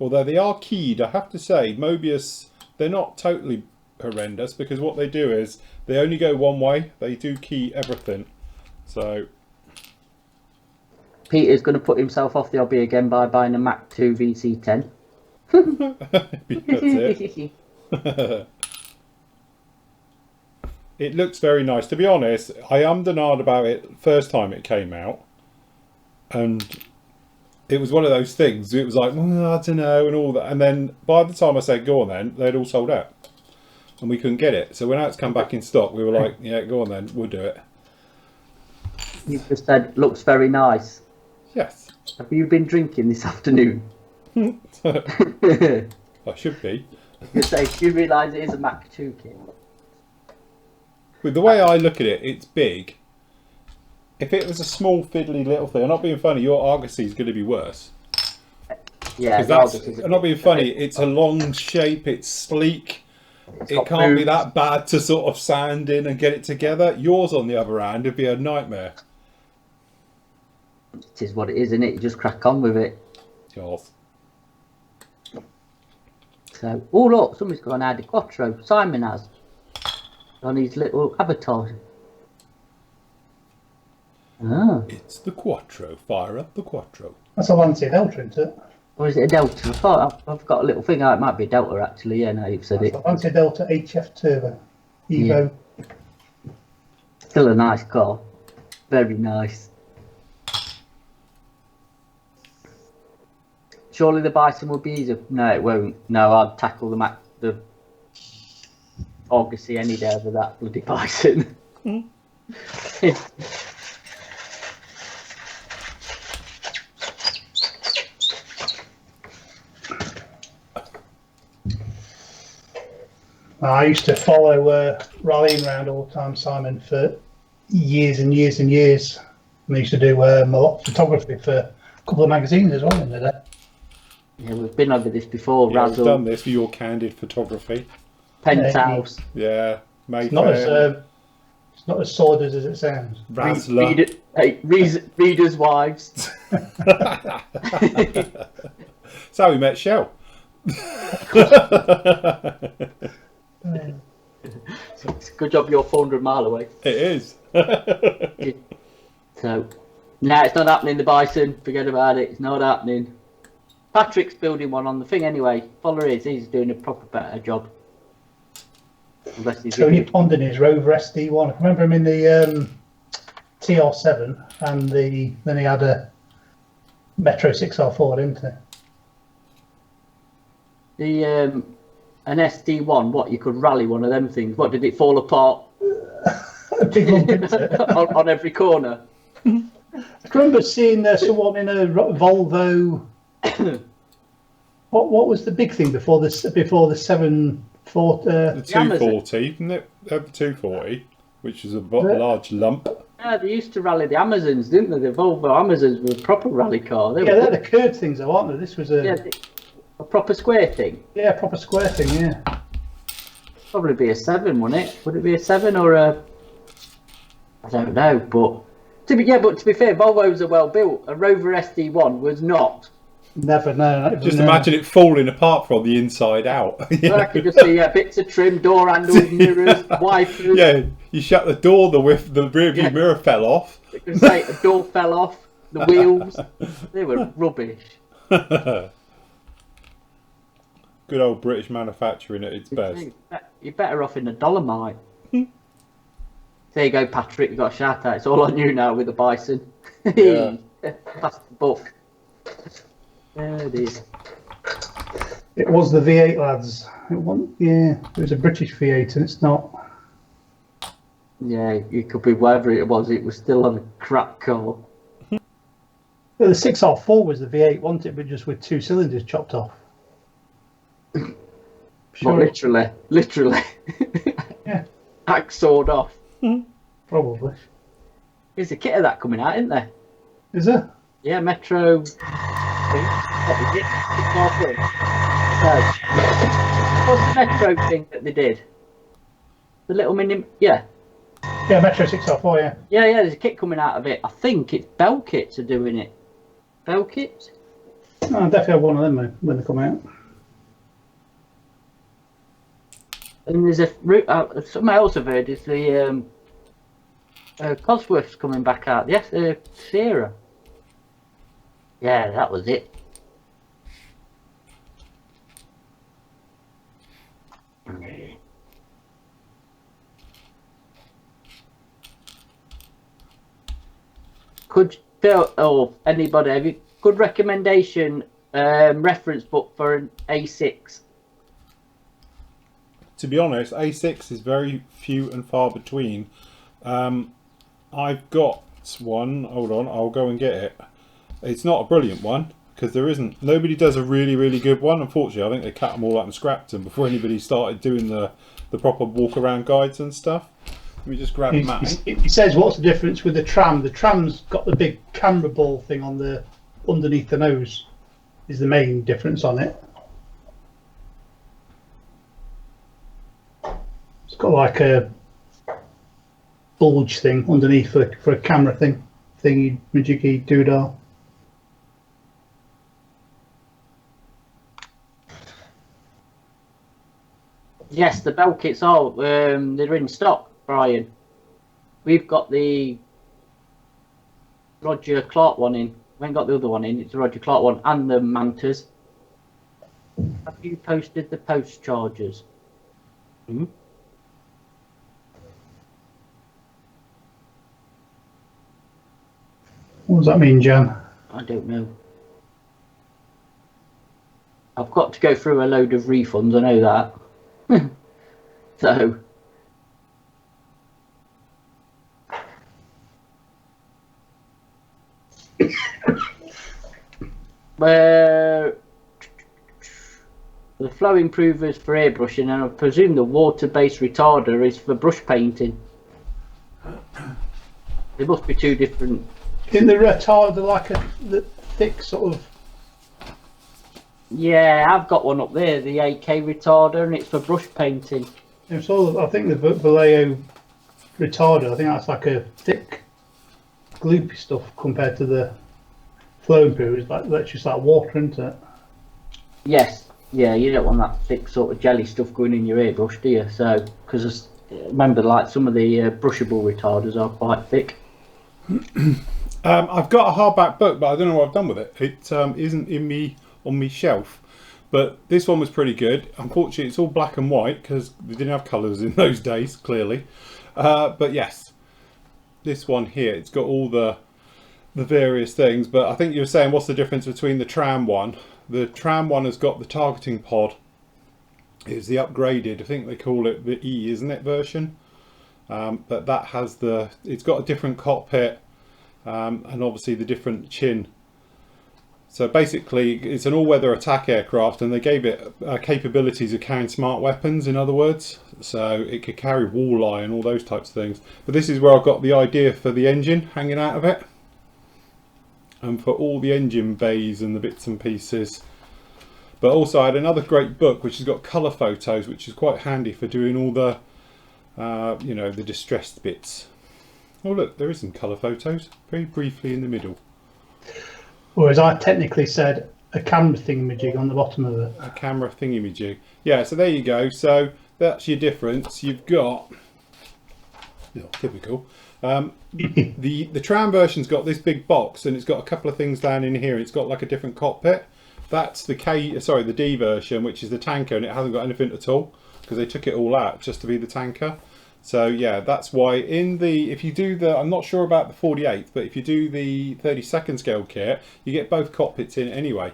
Although they are keyed, I have to say, Mobius, they're not totally horrendous because what they do is they only go one way. They do key everything. So Peter's going to put himself off the hobby again by buying a Mac 2 VC10. that's it. It looks very nice. To be honest, I ummed and ahed about it first time it came out, and it was one of those things. It was like, well, I don't know, and all that. And then by the time I said go on, then they'd all sold out, and we couldn't get it. So when it's come back in stock, we were like, yeah, go on then, we'll do it. You just said looks very nice. Yes. Have you been drinking this afternoon? I should be. You say, do you realise it is a Mac 2 kit? With the way I look at it, it's big. If it was a small fiddly little thing, I'm not being funny, your Argosy is going to be worse. Yeah, I'm not being funny, it's a long shape, it's sleek. It can't be that bad to sort of sand in and get it together. Yours, on the other hand, would be a nightmare. It is what it is, isn't it? You just crack on with it. Yours. So, oh look, somebody's got an Audi Quattro. Simon has. On his little avatar. Oh. It's the Quattro. Fire up the Quattro. That's a Lancia Delta, isn't it? Or is it a Delta? I thought I've got a little thing. It might be a Delta actually. Yeah, now you've said That's it. a Lancia Delta HF Turbo. Evo. Yeah. Still a nice car. Very nice. Surely the Bison would be easier. No, it won't. No, I'd tackle the Argosy any day over that bloody Bison. I used to follow rallying around all the time, Simon, for years and years and years. And I used to do a lot of photography for a couple of magazines as well in the day. Yeah, we've been over this before. Yeah, Razzle, we've done this for your candid photography. Penthouse. Yeah, It's not as solid as it sounds. Razzler. Readers' wives. That's how we met Shell. It's a good job you're 400 mile away. It is. So, no, it's not happening, the Bison. Forget about it. It's not happening. Patrick's building one on the thing anyway. Flory he's doing a proper better job. Tony Pond in his Rover SD1. I remember him in the TR7, and then he had a Metro 6R4, didn't he? An SD1, what, you could rally one of them things. What, did it fall apart? A big lump, isn't it? on every corner. I remember seeing someone in a Volvo. What was the big thing before the 740? The 240, isn't it? The 240, which is a large lump. Yeah, they used to rally the Amazons, didn't they? The Volvo Amazons were a proper rally car. They're the curved things, though, aren't they? This was a proper square thing. Yeah, proper square thing. Yeah. Probably be a 7, wouldn't it? Would it be a 7 or a? I don't know, but to be fair, Volvos are well built. A Rover SD1 was not. Never, no. Just imagine it falling apart from the inside out. Yeah. I could just see bits of trim, door handles, mirrors, wipers. Yeah, you shut the door, the rear view mirror fell off. You could say a door fell off, the wheels. They were rubbish. Good old British manufacturing at its best. You're better off in the Dolomite. There you go, Patrick. You got a shout out. It's all on you now with the Bison. Yeah. Pass the book. There it is. It was the V8, lads. It was a British V8, and it's not. Yeah, it could be whatever it was. It was still on a crap car. The 6R4 was the V8, wasn't it? But just with 2 cylinders chopped off. Sure. Well, literally. Yeah. Hacksawed off. Probably. There's a kit of that coming out, isn't there? Is there? Yeah, Metro. What was it? 6R3. So, what's the Metro thing that they did? The little mini. Yeah. Yeah, Metro 6R4, yeah. Yeah, there's a kit coming out of it. I think it's Bell Kits are doing it. Bell Kits? No, I definitely have one of them when they come out. And there's something else I've heard is the Cosworth's coming back out. Yes, Sierra. Yeah, that was it. could Phil or anybody have a good recommendation reference book for an A6? To be honest, A6 is very few and far between. I've got one. Hold on, I'll go and get it. It's not a brilliant one because nobody does a really good one. Unfortunately, I think they cut them all up and scrapped them before anybody started doing the proper walk around guides and stuff. Let me just grab mine. He says, what's the difference with the tram? The tram's got the big camera ball thing on the underneath the nose. Is the main difference on it. It's got like a bulge thing underneath for a camera thingy majiggy doodah. Yes, the bell kits are they're in stock, Brian. We've got the Roger Clark one in. We haven't got the other one in. It's the Roger Clark one and the Mantas. Have you posted the post chargers? Hmm? What does that mean, Jan? I don't know. I've got to go through a load of refunds, I know that. So the flow improvers for airbrushing, and I presume the water-based retarder is for brush painting. There must be two different. In the retarder, like the thick sort of. Yeah, I've got one up there, the AK retarder, and it's for brush painting. I think the Vallejo retarder, I think that's like a thick, gloopy stuff compared to the flow improver. That's just like water, isn't it? Yes, yeah, you don't want that thick sort of jelly stuff going in your airbrush, do you? So, because remember, like some of the brushable retarders are quite thick. I've got a hardback book, but I don't know what I've done with it. It isn't on my shelf, but this one was pretty good. Unfortunately, it's all black and white because we didn't have colours in those days, clearly. But yes, this one here, it's got all the various things. But I think you were saying, what's the difference between the tram one? The tram one has got the targeting pod. It's the upgraded, I think they call it the E, isn't it, version? But that has it's got a different cockpit and obviously the different chin. So basically, it's an all-weather attack aircraft, and they gave it capabilities of carrying smart weapons, in other words. So it could carry walleye and all those types of things. But this is where I got the idea for the engine hanging out of it. And for all the engine bays and the bits and pieces. But also I had another great book, which has got colour photos, which is quite handy for doing all the, the distressed bits. Oh look, there is some colour photos, very briefly in the middle. Whereas I technically said a camera thingamajig on the bottom of it. A camera thingamajig. Yeah, so there you go. So that's your difference. You've got, typical. The tram version's got this big box, and it's got a couple of things down in here. It's got like a different cockpit. That's the the D version, which is the tanker, and it hasn't got anything at all because they took it all out just to be the tanker. So yeah, that's why if you do I'm not sure about the 48th, but if you do the 32nd scale kit, you get both cockpits in anyway,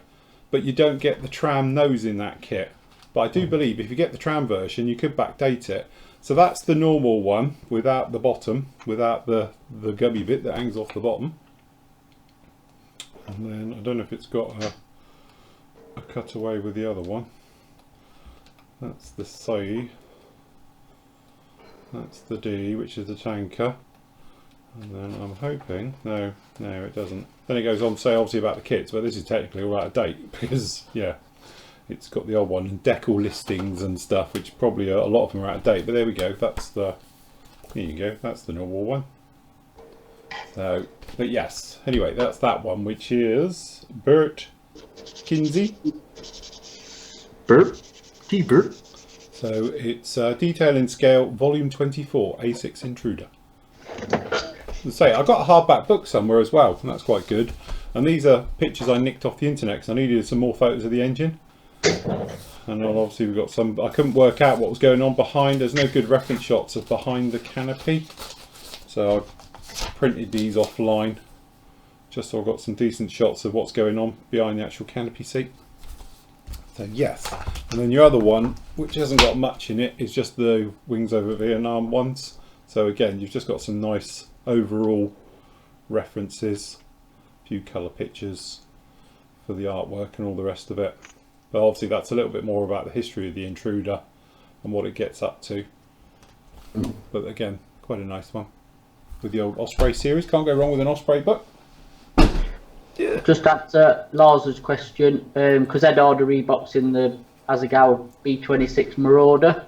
but you don't get the tram nose in that kit. But I do believe if you get the tram version, you could backdate it. So that's the normal one without the bottom, without the gubby bit that hangs off the bottom. And then I don't know if it's got a cutaway with the other one. That's the C. That's the D, which is the tanker. And then I'm hoping, no it doesn't. Then it goes on to say obviously about the kits, but this is technically all out of date because yeah, it's got the old one and decal listings and stuff, which probably a lot of them are out of date. But there we go. There you go. That's the normal one. So, but yes. Anyway, that's that one, which is Bert Kinsey. Bert. T-Bert. So it's Detail in Scale, Volume 24, A6 Intruder. Say, I got a hardback book somewhere as well, and that's quite good. And these are pictures I nicked off the internet because I needed some more photos of the engine. And then obviously we've got some. I couldn't work out what was going on behind. There's no good reference shots of behind the canopy, so I printed these offline. just so I've got some decent shots of what's going on behind the actual canopy seat. So yes, and then your other one, which hasn't got much in it, is just the Wings Over Vietnam ones. So again, you've just got some nice overall references, a few colour pictures for the artwork and all the rest of it. But obviously that's a little bit more about the history of the Intruder and what it gets up to. But again, quite a nice one. With the old Osprey series, can't go wrong with an Osprey book. Yeah. Just answer Lars's question, because I'd order Reeboks in the Azagao B26 Marauder,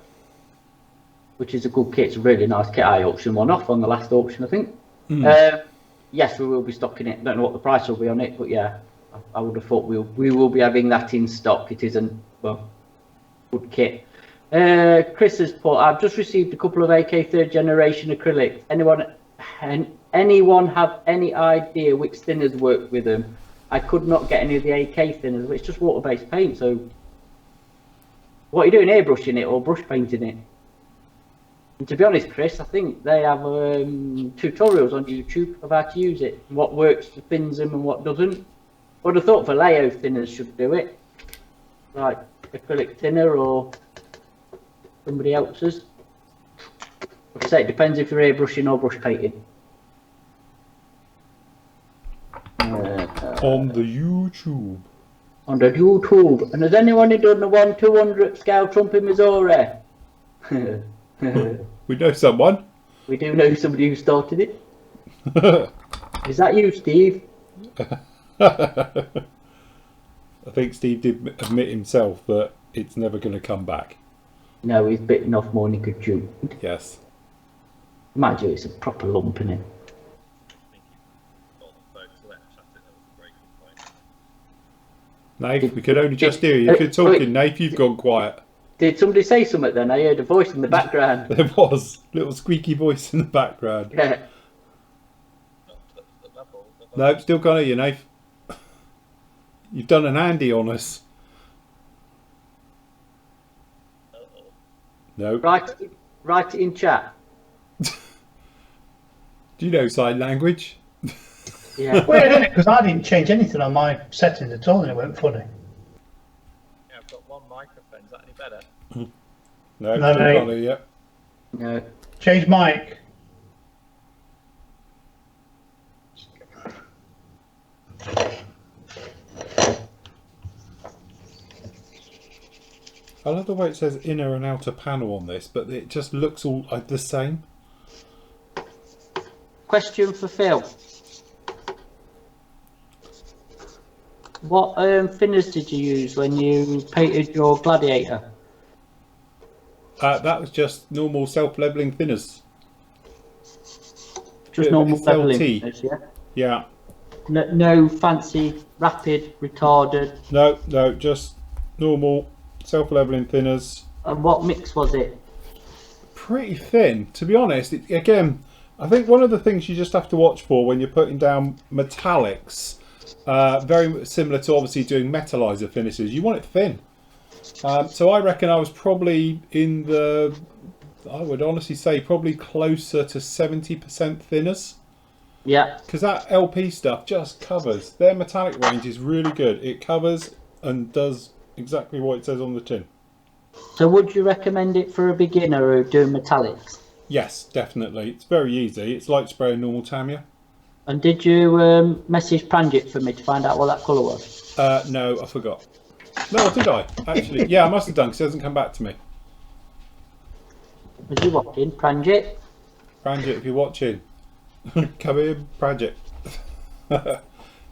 which is a good kit. It's a really nice kit. I auctioned one off on the last auction, I think. Yes, we will be stocking it. Don't know what the price will be on it, but yeah, I would have thought we will be having that in stock. It is a good kit. Chris has put, I've just received a couple of AK 3rd generation acrylics. Anyone have any idea which thinners work with them? I could not get any of the AK thinners, but it's just water-based paint. So what are you doing, airbrushing it or brush painting it? And to be honest, Chris, I think they have tutorials on YouTube of how to use it, what works to thin them and what doesn't. I would have thought Vallejo thinners should do it, like acrylic thinner or somebody else's. Like I say, it depends if you're airbrushing or brush painting. On the YouTube. On the YouTube. And has anyone done the 1/200 scale Trump in Missouri? We know someone. We do know somebody who started it. Is that you, Steve? I think Steve did admit himself that it's never going to come back. No, he's bitten off more than he could chew. Yes. Mind you, it's a proper lump in it. Nath, we could only just hear you. If you're talking, Nath, you've gone quiet. Did somebody say something then? I heard a voice in the background. There was a little squeaky voice in the background. Yeah. No, still can't hear you, Nath. You've done an Andy on us. No. Write it in chat. Do you know sign language? Yeah. Weird, isn't it? Because I didn't change anything on my settings at all and it went funny. Yeah, I've got one microphone. Is that any better? No, No, still no. can't hear you. No. Change mic. I love the way it says inner and outer panel on this, but it just looks all the same. Question for Phil. What thinners did you use when you painted your Gladiator? That was just normal self-leveling thinners. Just Yeah, normal SLT. leveling thinners, yeah? Yeah. No fancy, rapid, retarded. No, just normal self-leveling thinners. And what mix was it? Pretty thin, to be honest. Again, I think one of the things you just have to watch for when you're putting down metallics, very similar to obviously doing metallizer finishes, you want it thin. So I reckon I was probably in the, I would honestly say probably closer to 70% thinners. Yeah. Because that LP stuff just covers. Their metallic range is really good. It covers and does exactly what it says on the tin. So would you recommend it for a beginner who doing metallics? Yes, definitely. It's very easy. It's like spraying normal Tamiya. And did you message Pranjit for me to find out what that colour was? No, I forgot. No, did I? Actually, yeah, I must have done because it hasn't come back to me. Was you watching, Pranjit? Pranjit, if you're watching, come in, Pranjit.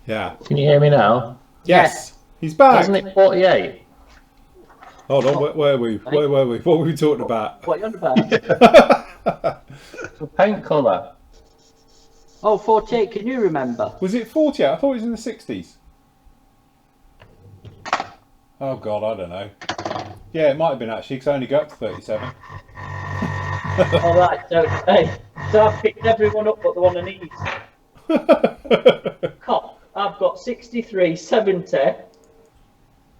Yeah. Can you hear me now? Yes, he's back. Isn't it 48? Hold on, where were we? Where were we? What were we talking about? What are you on about? The paint colour. Oh, 48, can you remember? Was it 48? I thought it was in the 60s. Oh God, I don't know. Yeah, it might have been actually because I only got up to 37. Alright, so I've picked everyone up but the one I need. Cop, I've got 63, 70,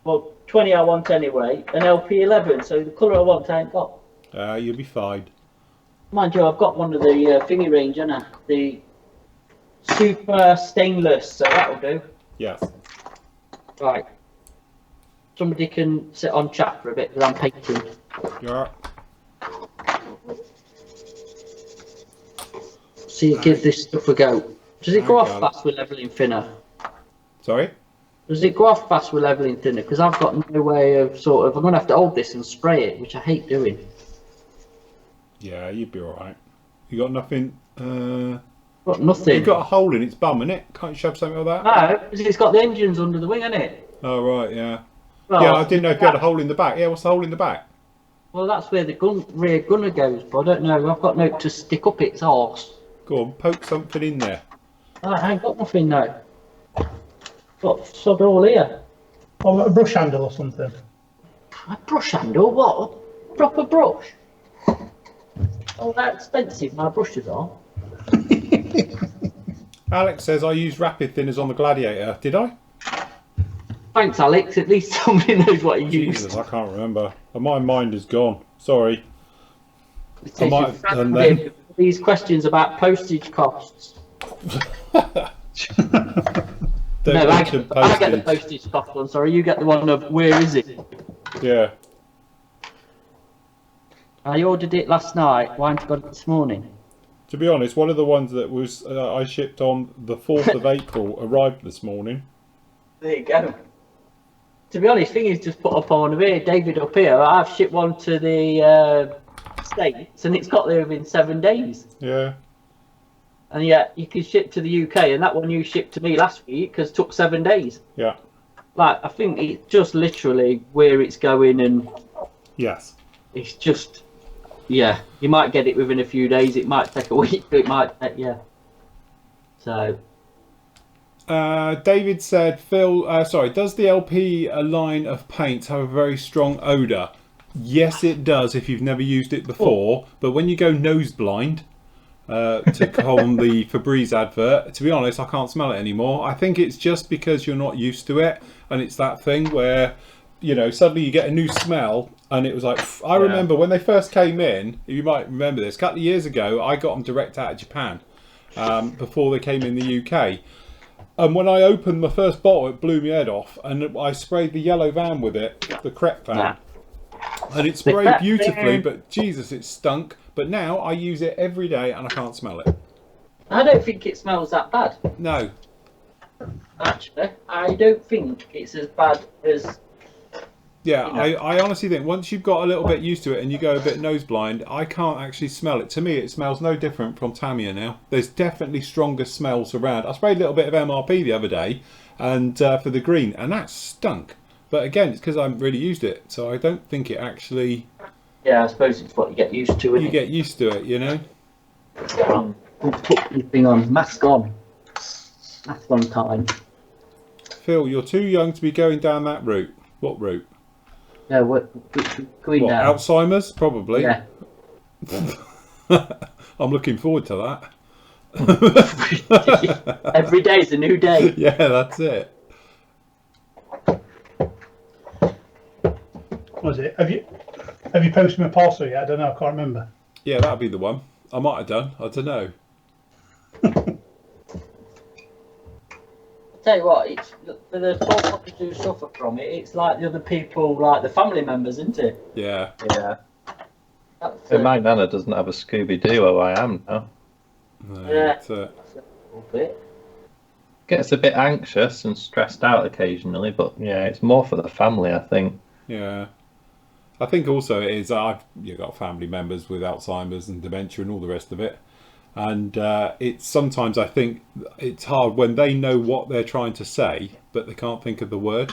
well 20 I want anyway, and LP11, so the colour I want I ain't got. You'll be fine. Mind you, I've got one of the thingy range, haven't I? The super stainless, so that'll do. Yes. Right. Somebody can sit on chat for a bit because I'm painting. Yeah. See, give this stuff a go. Does it go I off got fast with leveling thinner? Sorry? Does it go off fast with leveling thinner? Because I've got no way of sort of. I'm gonna have to hold this and spray it, which I hate doing. Yeah, you'd be alright. You got nothing? Got nothing. You've got a hole in its bum, innit? Can't you shove something like that? No, because it's got the engines under the wing, hasn't it? Oh, right, yeah. Well, Yeah, I didn't know if you had a hole in the back. Yeah, what's the hole in the back? Well, that's where the rear gunner goes, but I don't know. I've got no to stick up its arse. Go on, poke something in there. I ain't got nothing now. Got sod all here. Or a brush handle or something. A brush handle? What? A proper brush? Oh, that expensive my brushes are. Alex says I used rapid thinners on the Gladiator. Did I? Thanks, Alex. At least somebody knows what he used. Jesus, I can't remember. My mind is gone. Sorry. It I might takes have you done back then. these questions about postage costs. Don't No, I mention get the postage. postage cost one. Sorry, you get the one of where is it? Yeah. I ordered it last night. Why haven't you got it this morning? To be honest, one of the ones that was I shipped on the 4th of April arrived this morning. There you go. To be honest, thing is just put up on here, David up here. I've shipped one to the States and it's got there within 7 days. Yeah. And yet you can ship to the UK, and that one you shipped to me last week has took 7 days. Yeah. Like, I think it's just literally where it's going, and Yes. it's just, yeah, you might get it within a few days. It might take a week, but it might take, yeah. So. David said, Phil, does the LP line of paints have a very strong odour? Yes, it does if you've never used it before. But when you go nose blind, to calm the Febreze advert, to be honest, I can't smell it anymore. I think it's just because you're not used to it. And it's that thing where, you know, suddenly you get a new smell. And it was like, I remember when they first came in, you might remember this, a couple of years ago, I got them direct out of Japan before they came in the UK. And when I opened my first bottle, it blew my head off. And I sprayed the yellow van with it, the crepe van. Nah. And it sprayed beautifully, but Jesus, it stunk. But now I use it every day and I can't smell it. I don't think it smells that bad. No. Actually, I don't think it's as bad as. Yeah, You know. I honestly think once you've got a little bit used to it and you go a bit nose blind, I can't actually smell it. To me, it smells no different from Tamiya now. There's definitely stronger smells around. I sprayed a little bit of MRP the other day and for the green, and that stunk. But again, it's because I haven't really used it, so I don't think it actually... Yeah, I suppose it's what you get used to. You get used to it, you know? Put thing on, mask on. Mask on time. Phil, you're too young to be going down that route. What route? No, which going What, down? Alzheimer's? Probably. Yeah. I'm looking forward to that. Every day is a new day. Yeah, that's it. Was it? Have you posted my parcel yet? I don't know. I can't remember. Yeah, that'll be the one. I might have done. I don't know. Tell you what, it's for the folk who suffer from it. It's like the other people, like the family members, isn't it? Yeah. Yeah. That's, So my nana doesn't have a Scooby Doo. Oh, I am now. No, Yeah. that's it. that's a little bit. Gets a bit anxious and stressed out occasionally, but yeah, it's more for the family, I think. Yeah. I think also it is, you've got family members with Alzheimer's and dementia and all the rest of it. And it's sometimes, I think, it's hard when they know what they're trying to say, but they can't think of the word.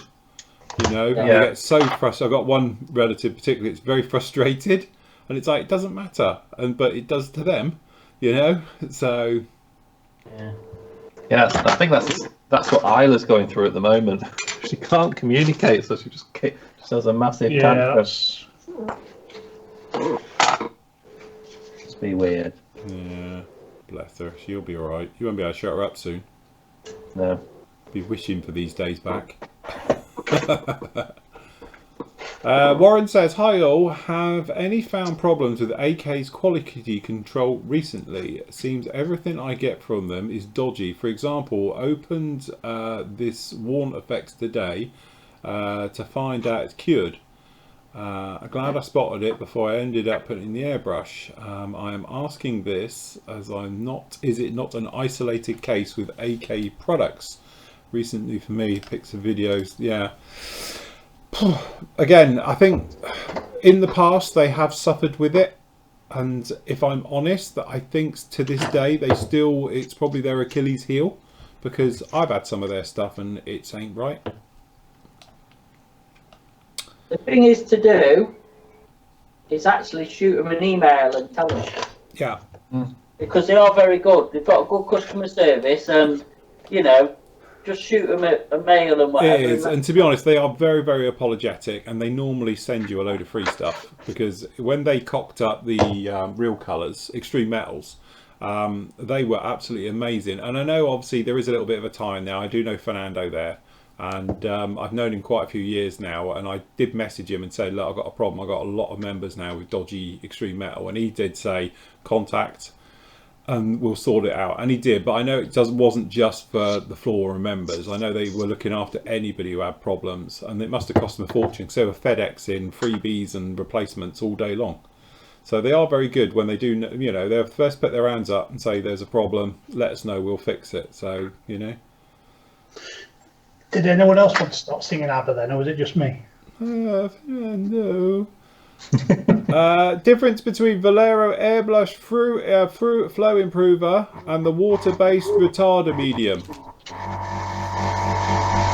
You know, and they Yeah. get so frustrated. I've got one relative particularly, it's very frustrated. And it's like, it doesn't matter. But it does to them, you know? So... Yeah. Yeah, I think that's what Isla's going through at the moment. She can't communicate, so she just has a massive tantrum. that's... It's be weird. Yeah, bless her. She'll be alright. You won't be able to shut her up soon. No. Be wishing for these days back. Warren says, hi all, have any found problems with AK's quality control recently? It seems everything I get from them is dodgy. For example, opened this Worn effects today to find out it's cured. I'm glad I spotted it before I ended up putting in the airbrush. I am asking this as is it not an isolated case with AK products? Recently for me, pics of videos, yeah. Again, I think in the past they have suffered with it, and if I'm honest, that I think to this day it's probably their Achilles heel, because I've had some of their stuff and it ain't right. The thing is to do is actually shoot them an email and tell them. Yeah. Because they are very good. They've got a good customer service, and you know, just shoot them a mail and whatever. It is, and to be honest, they are very, very apologetic, and they normally send you a load of free stuff, because when they cocked up the real colours, Extreme Metals, they were absolutely amazing. And I know obviously there is a little bit of a tie now. I do know Fernando there, and I've known him quite a few years now, and I did message him and say, look, I've got a problem. I've got a lot of members now with dodgy Extreme Metal, and he did say contact and we'll sort it out, and he did. But I know it wasn't just for the Flory members. I know they were looking after anybody who had problems, and it must have cost them a fortune, because they were FedExing freebies and replacements all day long. So they are very good when they do, you know, they'll first put their hands up and say there's a problem, let us know, we'll fix it. So, you know. Did anyone else want to start singing ABBA then, or was it just me? No. Difference between Valero Airbrush Flow Improver and the water-based retarder medium.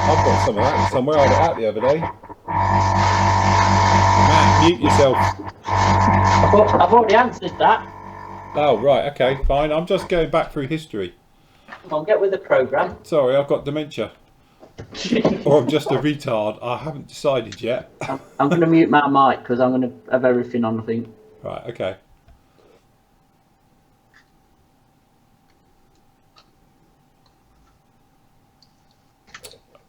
I've got some of that somewhere. I had it out the other day. Matt, mute yourself. I've already answered that. Oh, right, okay, fine. I'm just going back through history. Come on, get with the programme. Sorry, I've got dementia. Or I'm just a retard. I haven't decided yet. I'm going to mute my mic because I'm going to have everything on, I think. Right, okay.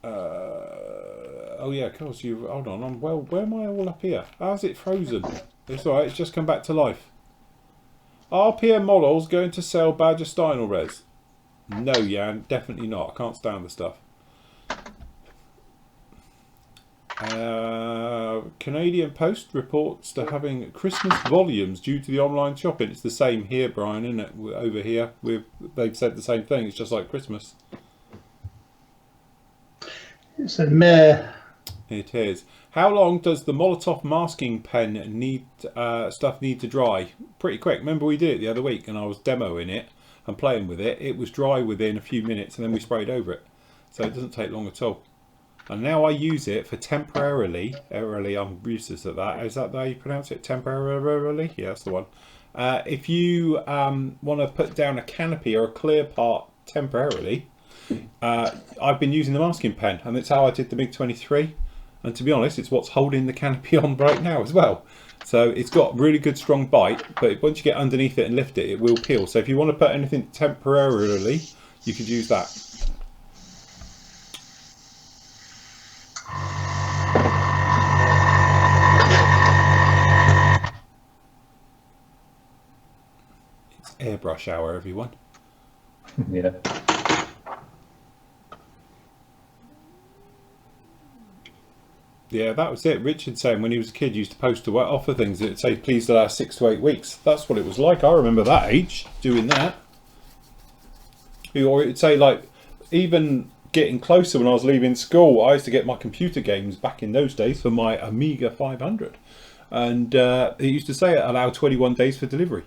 Oh yeah, of course. You hold on. Well, where am I all up here? How's it frozen? It's alright. It's just come back to life. RPM Models going to sell Badger Steinel res? No, Jan, definitely not. I can't stand the stuff. Canadian Post reports to having Christmas volumes due to the online shopping. It's the same here, Brian, isn't it? Over here, they've said the same thing. It's just like Christmas. It's a meh. It is. How long does the Molotov masking pen need to dry? Pretty quick. Remember we did it the other week, and I was demoing it and playing with it. It was dry within a few minutes, and then we sprayed over it. So it doesn't take long at all. And now I use it for temporarily. I'm useless at that. Is that how you pronounce it? Temporarily? Yeah, that's the one. If you want to put down a canopy or a clear part temporarily, I've been using the masking pen, and that's how I did the MiG-23. And to be honest, it's what's holding the canopy on right now as well. So it's got really good strong bite, but once you get underneath it and lift it, it will peel. So if you want to put anything temporarily, you could use that. It's airbrush hour, everyone. Yeah. Yeah, that was it. Richard saying when he was a kid, he used to post to offer things. It'd say, please the last 6 to 8 weeks. That's what it was like. I remember that age, doing that. Or it'd say, like, even getting closer when I was leaving school, I used to get my computer games back in those days for my Amiga 500. And it used to say it allowed 21 days for delivery.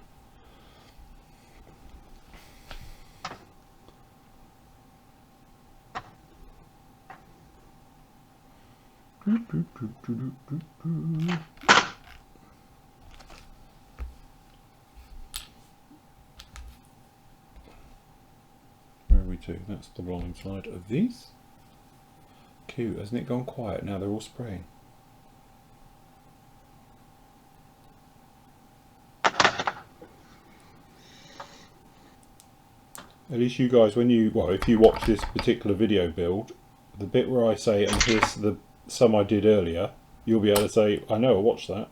Where are we to? That's the rolling slide of these. Cute, hasn't it gone quiet? Now they're all spraying. At least you guys, when you, well, if you watch this particular video build, the bit where I say, and here's the some I did earlier, you'll be able to say, I know, I watched that.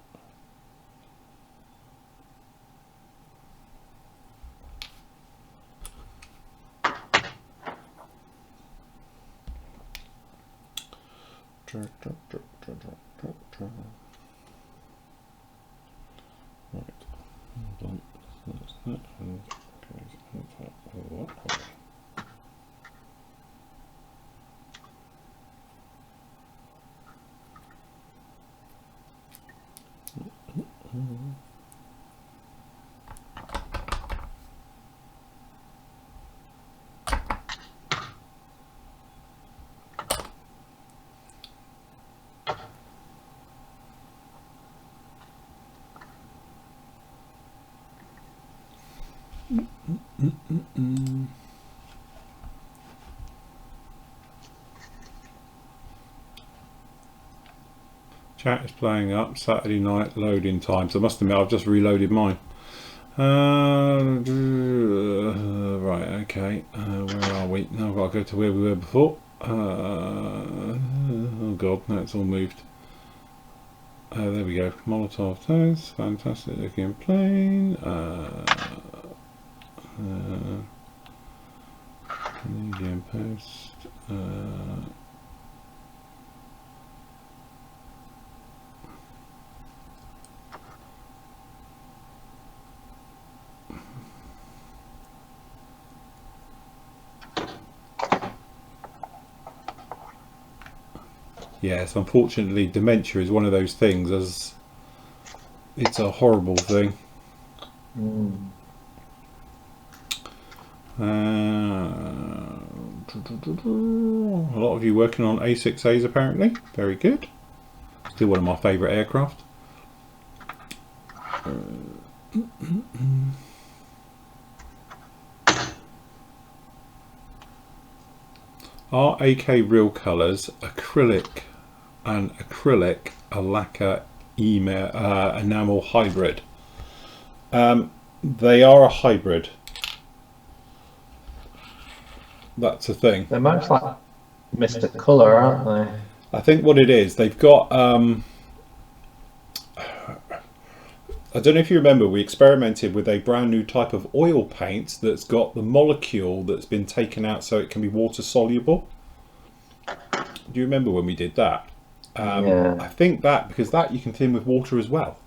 Right. Hold on. That's that. Chat is playing up. Saturday night loading times. I must admit, I've just reloaded mine. Right, okay. Where are we? Now I've got to go to where we were before. Oh god, no, it's all moved. There we go. Molotov toast. Fantastic looking plane. Medium post. Yes, unfortunately, dementia is one of those things. As it's a horrible thing. A lot of you working on A6As apparently. Very good. Still one of my favourite aircraft. Are AK real colours acrylic and acrylic a lacquer enamel hybrid? They are a hybrid. That's a thing. They're most like Mr. Colour, aren't they? I think what it is, they've got I don't know if you remember, we experimented with a brand new type of oil paint that's got the molecule that's been taken out so it can be water soluble. Do you remember when we did that? Yeah. I think that, because that you can thin with water as well.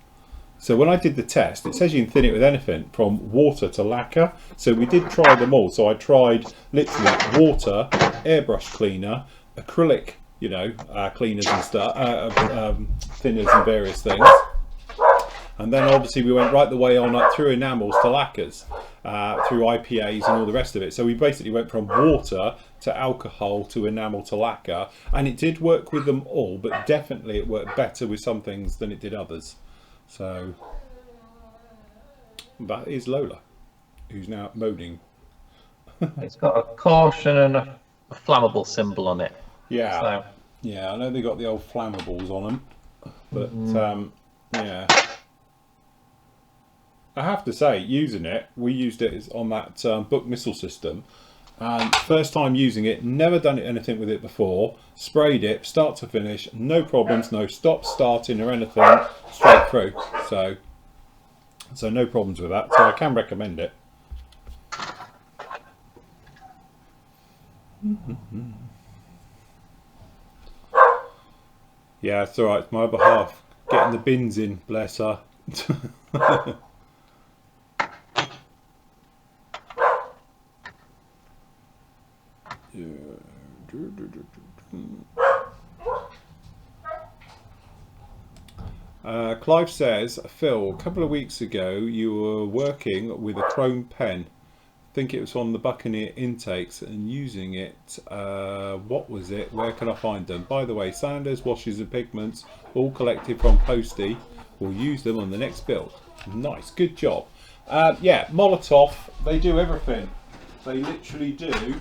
So when I did the test, it says you can thin it with anything from water to lacquer. So we did try them all. So I tried literally water, airbrush cleaner, acrylic, you know, cleaners and stuff, thinners and various things. And then obviously we went right the way on up through enamels to lacquers, through IPAs and all the rest of it. So we basically went from water to alcohol to enamel to lacquer, and it did work with them all, but definitely it worked better with some things than it did others. So that is Lola, who's now moaning. It's got a caution and a flammable symbol on it. Yeah, So, yeah, I know they got the old flammables on them, but yeah. I have to say, using it, we used it on that book missile system, and first time using it, never done anything with it before, sprayed it start to finish, no problems, no stop starting or anything, straight through, so no problems with that, so I can recommend it. Yeah, it's alright, it's my other half getting the bins in, bless her. Clive says, Phil, a couple of weeks ago you were working with a chrome pen. I think it was on the Buccaneer intakes and using it. What was it? Where can I find them? By the way, sanders, washes and pigments, all collected from Posty. We'll use them on the next build. Nice, good job. Yeah, Molotov, they do everything. They literally do.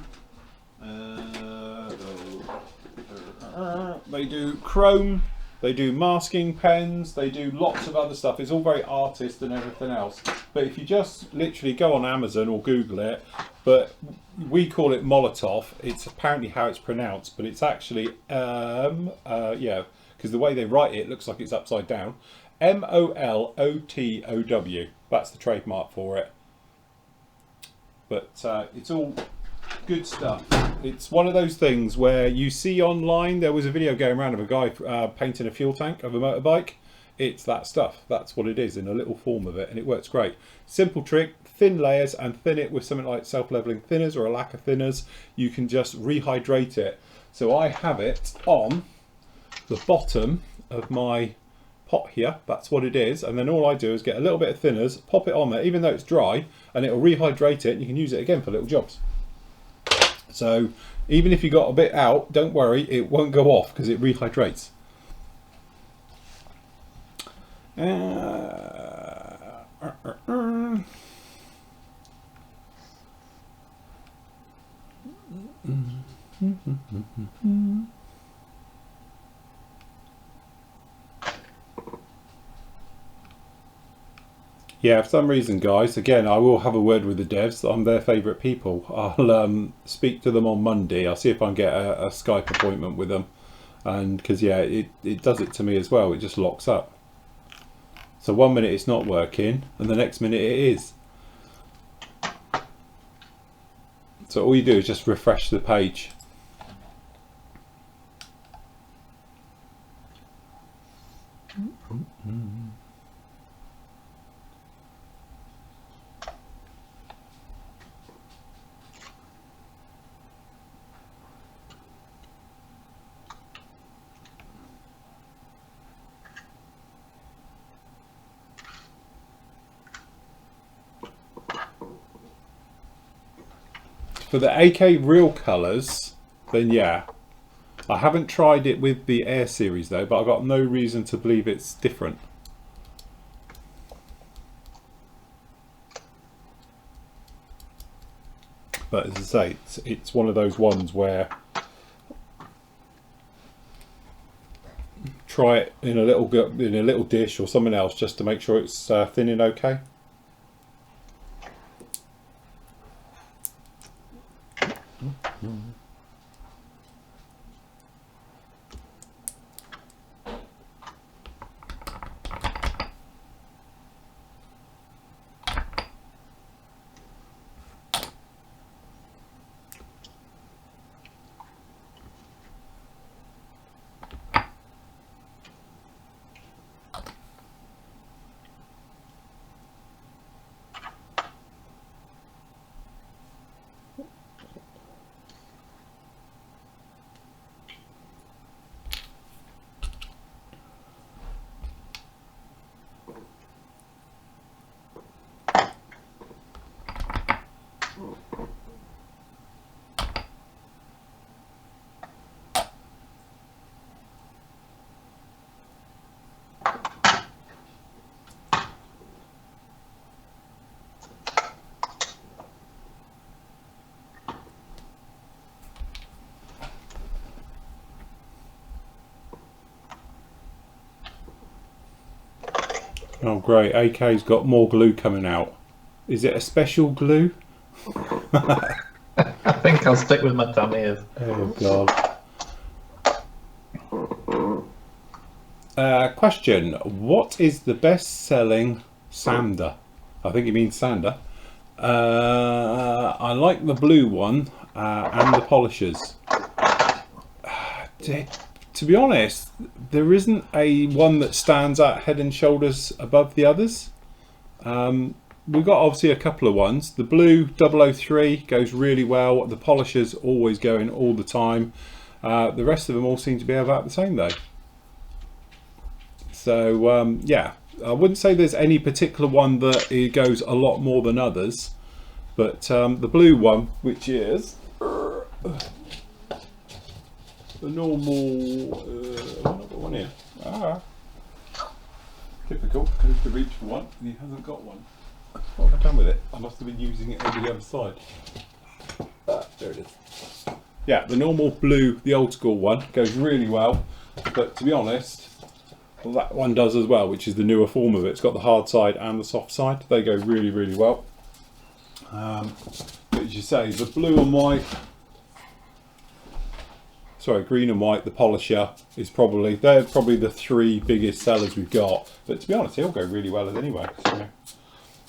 They do chrome, they do masking pens, they do lots of other stuff. It's all very artist and everything else. But if you just literally go on Amazon or Google it, but we call it Molotov. It's apparently how it's pronounced, but it's actually yeah, because the way they write it looks like it's upside down. MOLOTOW. That's the trademark for it. But it's all good stuff. It's one of those things where you see online, there was a video going around of a guy painting a fuel tank of a motorbike. It's that stuff. That's what it is in a little form of it, and it works great. Simple trick, thin layers and thin it with something like self-leveling thinners or a lacquer thinners. You can just rehydrate it. So I have it on the bottom of my pot here. That's what it is. And then all I do is get a little bit of thinners, pop it on there, even though it's dry, and it'll rehydrate it, and you can use it again for little jobs. So even if you got a bit out, don't worry, it won't go off because it rehydrates. Yeah, for some reason, guys, again, I will have a word with the devs. I'm their favourite people. I'll speak to them on Monday. I'll see if I can get a Skype appointment with them. And because, yeah, it does it to me as well. It just locks up. So 1 minute it's not working, and the next minute it is. So all you do is just refresh the page. For the AK real colours, then yeah. I haven't tried it with the Air series though, but I've got no reason to believe it's different. But as I say, it's one of those ones where try it in a little dish or something else just to make sure it's thinning okay. Oh great, AK's got more glue coming out. Is it a special glue? I think I'll stick with my Tamiya's. Oh god. Question, what is the best selling sander? I think it means sander. I like the blue one and the polishers. To be honest, there isn't a one that stands out head and shoulders above the others. We've got obviously a couple of ones. The blue 003 goes really well. The polishers always going all the time. The rest of them all seem to be about the same though. So yeah, I wouldn't say there's any particular one that it goes a lot more than others. But the blue one, which is the normal, I've not got one here. Typical, goes to reach for one and he hasn't got one. What have I done with it? I must have been using it over the other side. There it is. Yeah, the normal blue, the old school one, goes really well. But to be honest, that one does as well, which is the newer form of it. It's got the hard side and the soft side. They go really, really well. But as you say, the blue and white, green and white, the polisher is they're probably the 3 biggest sellers we've got. But to be honest, they all go really well anyway. So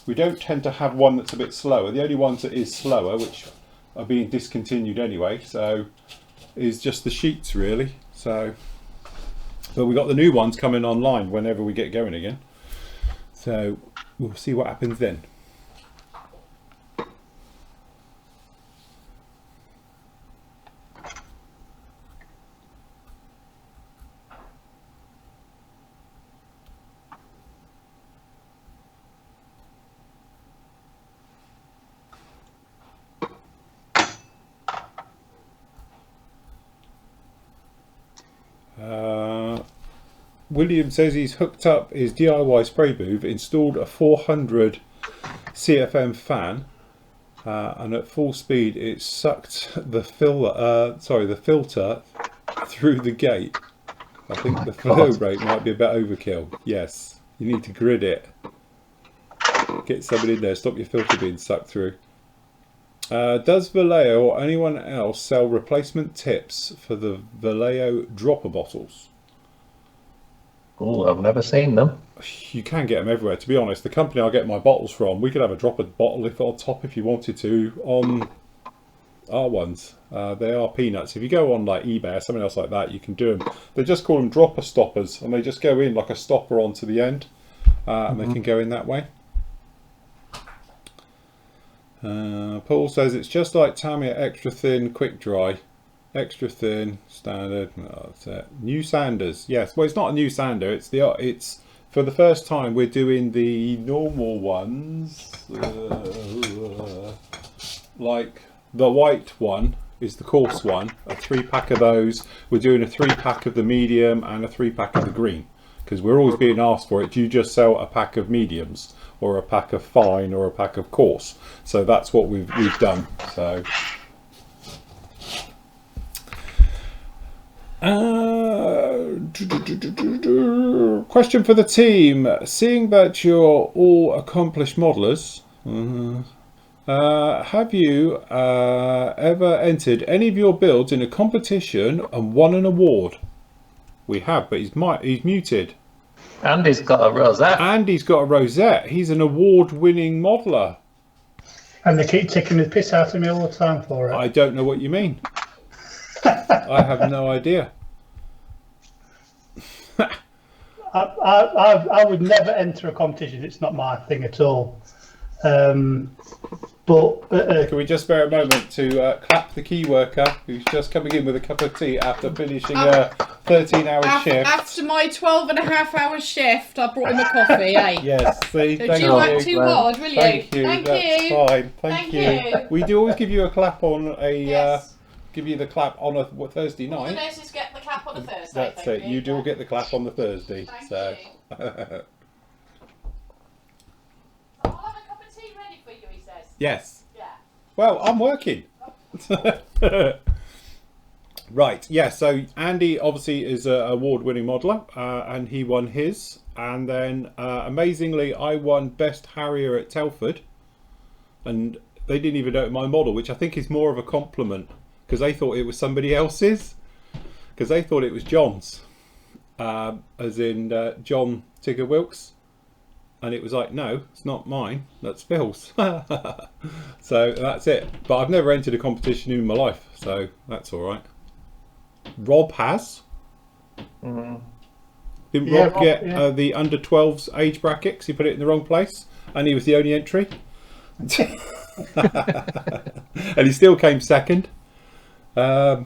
we don't tend to have one that's a bit slower. The only ones that is slower, which are being discontinued anyway, so is just the sheets really. So, but we got the new ones coming online whenever we get going again. So we'll see what happens then. William says he's hooked up his DIY spray booth, installed a 400 CFM fan, and at full speed it sucked the filter through the gate. I think the flow rate might be a bit overkill. Yes, you need to grid it. Get somebody in there, stop your filter being sucked through. Does Vallejo or anyone else sell replacement tips for the Vallejo dropper bottles? Oh, I've never seen them. You can get them everywhere. To be honest, the company I get my bottles from, we could have a dropper bottle on top if you wanted to on our ones. They are peanuts. If you go on like eBay or something else like that, you can do them. They just call them dropper stoppers, and they just go in like a stopper onto the end, and they can go in that way. Paul says it's just like Tamiya extra thin quick dry. Extra thin, standard. Oh, that's it. New sanders, yes. Well, it's not a new sander. It's for the first time we're doing the normal ones. Like the white one is the coarse one. A 3-pack of those. We're doing a 3-pack of the medium and a 3-pack of the green, because we're always being asked for it. Do you just sell a pack of mediums, or a pack of fine, or a pack of coarse? So that's what we've done. So. Question for the team. Seeing that you're all accomplished modelers, have you ever entered any of your builds in a competition and won an award? We have, but he's muted. Andy's got a rosette. Andy's got a rosette. He's an award-winning modeler. And they keep taking the piss out of me all the time for it. I don't know what you mean. I have no idea. I would never enter a competition. It's not my thing at all. But can we just spare a moment to clap the key worker who's just coming in with a cup of tea after finishing a 13-hour shift? After my 12.5-hour shift, I brought him a coffee, eh? Yes, see, So thank do you. you like too hard, will you? Thank you. Thank That's you. fine. Thank you. We do always give you a clap on a. Yes. Give you the clap on a Thursday All the night. nurses get the clap on a Thursday. That's thank it. You do get the clap on the Thursday. Thank So. you. I'll have a cup of tea ready for you, he says. Yes. Yeah. Well, I'm working. Right. Yeah. So Andy obviously is an award-winning modeler, and he won his. And then amazingly, I won Best Harrier at Telford, and they didn't even know my model, which I think is more of a compliment, because they thought it was somebody else's, because they thought it was John's, as in John Tigger Wilkes, and it was like, no, it's not mine, that's Phil's. So that's it. But I've never entered a competition in my life, so that's all right. Rob has. Didn't Rob get the under 12s age bracket because he put it in the wrong place, and he was the only entry? And he still came second. But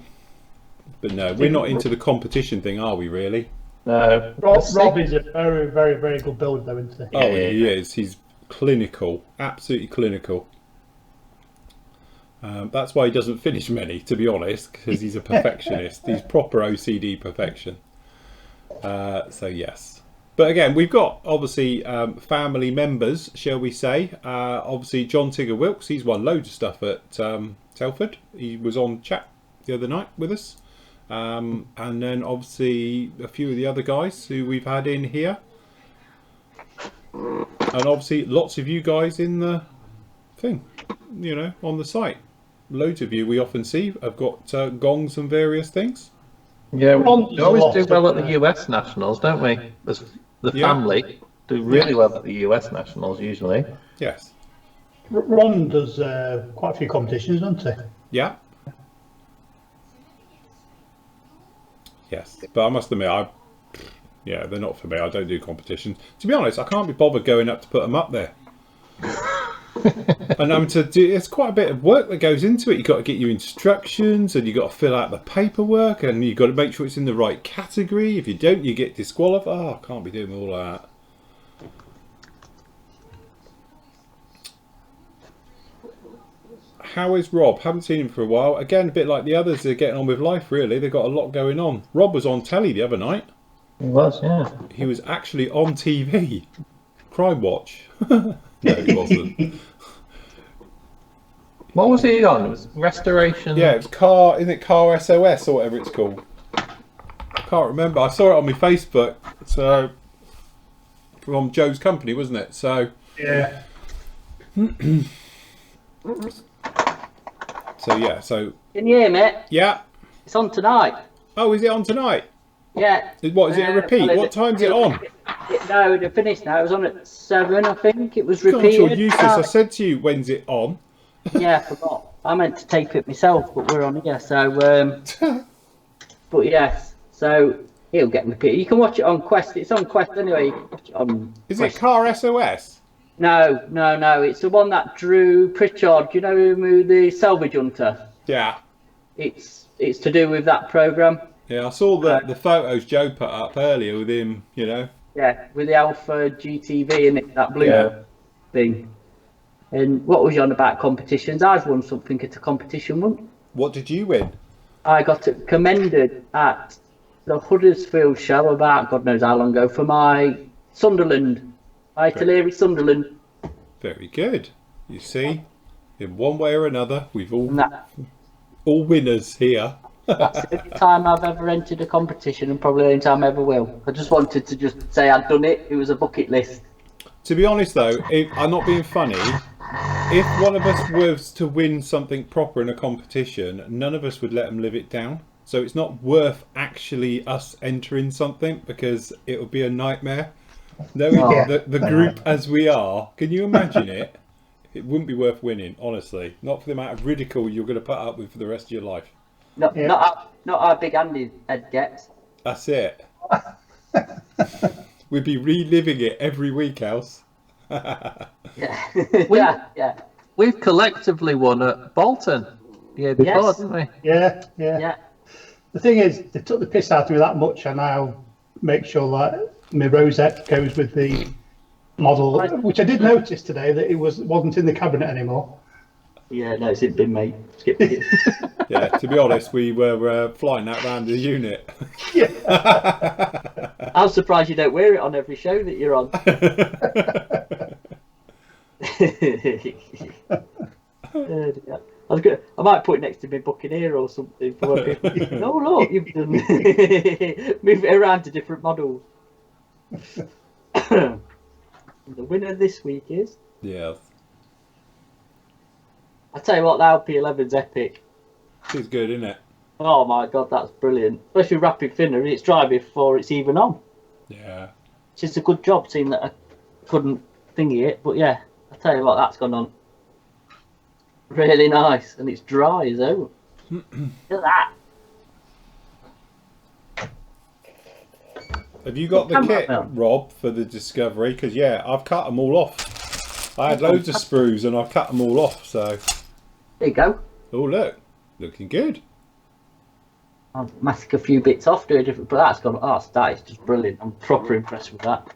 no, we're not into the competition thing, are we really? No. Rob is a very, very, very good builder, though, isn't he? Oh, he is. He's clinical, absolutely clinical. That's why he doesn't finish many, to be honest, because he's a perfectionist. He's proper OCD perfection. So yes. But again, we've got obviously family members, shall we say. Obviously, John Tigger Wilkes, he's won loads of stuff at Telford. He was on chat the other night with us. And then obviously a few of the other guys who we've had in here. And obviously lots of you guys in the thing, you know, on the site. Loads of you we often see have got gongs and various things. Yeah, Ron we does a always lot do of, well at the US Nationals, don't we? As the Yeah. family do really well at the US Nationals usually. Yes. Ron does quite a few competitions, doesn't he? Yeah. Yes. But I must admit, yeah, they're not for me. I don't do competitions. To be honest, I can't be bothered going up to put them up there. And it's quite a bit of work that goes into it. You've got to get your instructions, and you've got to fill out the paperwork, and you've got to make sure it's in the right category. If you don't, you get disqualified. Oh, I can't be doing all that. How is Rob? Haven't seen him for a while. Again, a bit like the others, they're getting on with life, really. They've got a lot going on. Rob was on telly the other night. He was, yeah. He was actually on TV. Crime Watch. No, he wasn't. What was he on? It was restoration. Yeah, it was isn't it Car SOS or whatever it's called? I can't remember. I saw it on my Facebook. So, from Joe's company, wasn't it? So, Yeah. So, Can you hear me? yeah. It's on tonight. Oh, is it on tonight? Yeah. What, is it a repeat? well, What time's it on? No, it finished now. It was on at 7, I think. It was God, repeated. you're useless. I said to you, when's it on? Yeah, I forgot. I meant to tape it myself, but we're on here. So, but yes. So it'll get repeated. You can watch it on Quest. It's on Quest anyway. You can watch it on. Is Quest. it Car SOS? No. It's the one that Drew Pritchard. Do you know who the salvage hunter? Yeah. It's to do with that program. Yeah, I saw the photos Joe put up earlier with him, you know. Yeah, with the Alpha GTV in it, that blue thing. And what was you on about competitions? I've won something at a competition once. What did you win? I got it commended at the Huddersfield show about God knows how long ago for my Sunderland, Tulare Sunderland. Very good. You see, in one way or another, we've all winners here. That's the only time I've ever entered a competition, and probably the only time I ever will. I just wanted to just say I'd done it. It was a bucket list. To be honest, though, I'm not being funny. If one of us was to win something proper in a competition, none of us would let them live it down. So it's not worth actually us entering something because it would be a nightmare. Knowing the group as we are, can you imagine it? It wouldn't be worth winning, honestly. Not for the amount of ridicule you're going to put up with for the rest of your life. Not how big Andy's head gets. That's it. We'd be reliving it every week, else. Yeah. We've collectively won at Bolton the year before, didn't we? Yeah. The thing is, they took the piss out of me that much. I now make sure that my rosette goes with the model, which I did notice today that it wasn't in the cabinet anymore. Yeah, no, it's in bin, mate. Skip it. Yeah, to be honest, we were flying that round the unit. I'm surprised you don't wear it on every show that you're on. I might put it next to me Buccaneer or something for when people. Oh look, you've done. Move it around to different models. The winner this week is. Yeah. I tell you what, the LP11's epic. It's good, isn't it? Oh my god, that's brilliant. Especially rapid thinner, it's dry before it's even on. Yeah. It's just a good job seeing that I couldn't thingy it, but yeah, I tell you what, that's gone on. Really nice, and it's dry as hell. Look at that. Have you got the kit, Rob, for the Discovery? Because yeah, I've cut them all off. I had loads of sprues and I've cut them all off. So there you go. Oh look, looking good. I'll mask a few bits off, do a different, but that's gone. Oh, that is just brilliant. I'm proper impressed with that.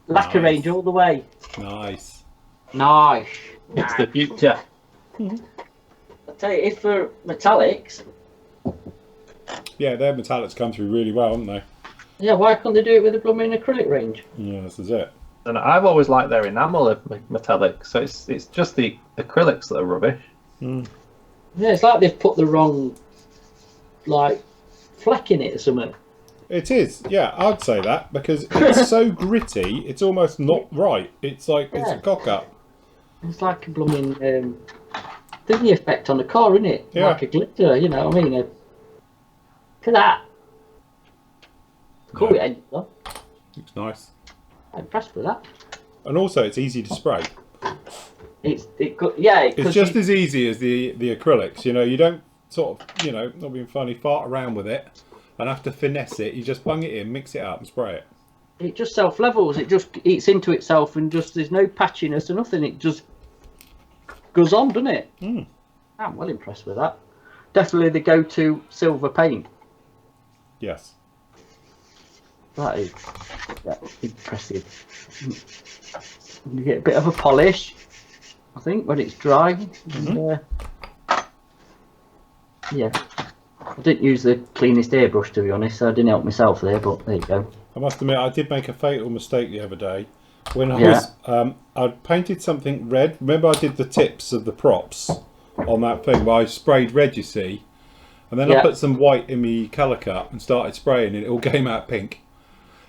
Lacquer range all the way. Nice. Nice. It's the future. I tell you, if for metallics. Yeah, their metallics come through really well, haven't they? Yeah, why can't they do it with a blooming acrylic range? Yeah, this is it. And I've always liked their enamel metallic, so it's just the acrylics that are rubbish. Yeah, it's like they've put the wrong, fleck in it or something. It is, yeah, I'd say that, because it's so gritty, it's almost not right. It's like, it's a cock-up. It's like a blooming thingy effect on a car, isn't it? Yeah. Like a glitter, you know what I mean? Look at that. Cool, Yeah. it though. Looks nice. I'm impressed with that. And also, it's easy to spray. It's just as easy as the acrylics. You know, you don't sort of, you know, not being funny, fart around with it and have to finesse it. You just bung it in, mix it up, and spray it. It just self levels. It just eats into itself, and just there's no patchiness or nothing. It just goes on, doesn't it? Mm. I'm well impressed with that. Definitely the go-to silver paint. Yes. That is impressive. You get a bit of a polish, I think, when it's dry. And, yeah. I didn't use the cleanest airbrush, to be honest, so I didn't help myself there, but there you go. I must admit, I did make a fatal mistake the other day. When I was, I'd painted something red. Remember I did the tips of the props on that thing where I sprayed red, you see? And then I put some white in my colour cup and started spraying and it all came out pink.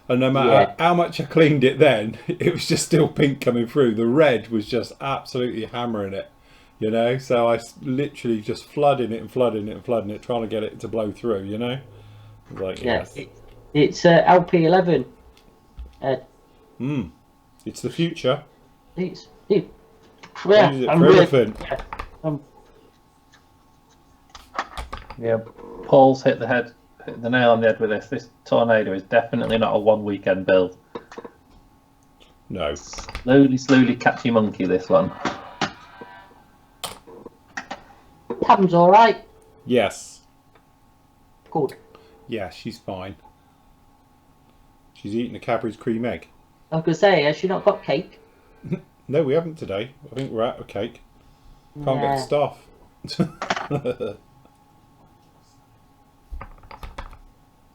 And no matter how much I cleaned it then, it was just still pink coming through. The red was just absolutely hammering it, you know? So I literally just flooding it and flooding it and flooding it, trying to get it to blow through, you know? Like, yes. It's LP11. It's the future. Use it for everything. Paul's hit the nail on the head with this. This tornado is definitely not a one weekend build. No. Slowly catchy monkey, this one. Tam's alright. Yes. Good. Yeah, she's fine. She's eating a Cadbury's cream egg. I was going to say, has she not got cake? No, we haven't today. I think we're out of cake. Can't get the stuff.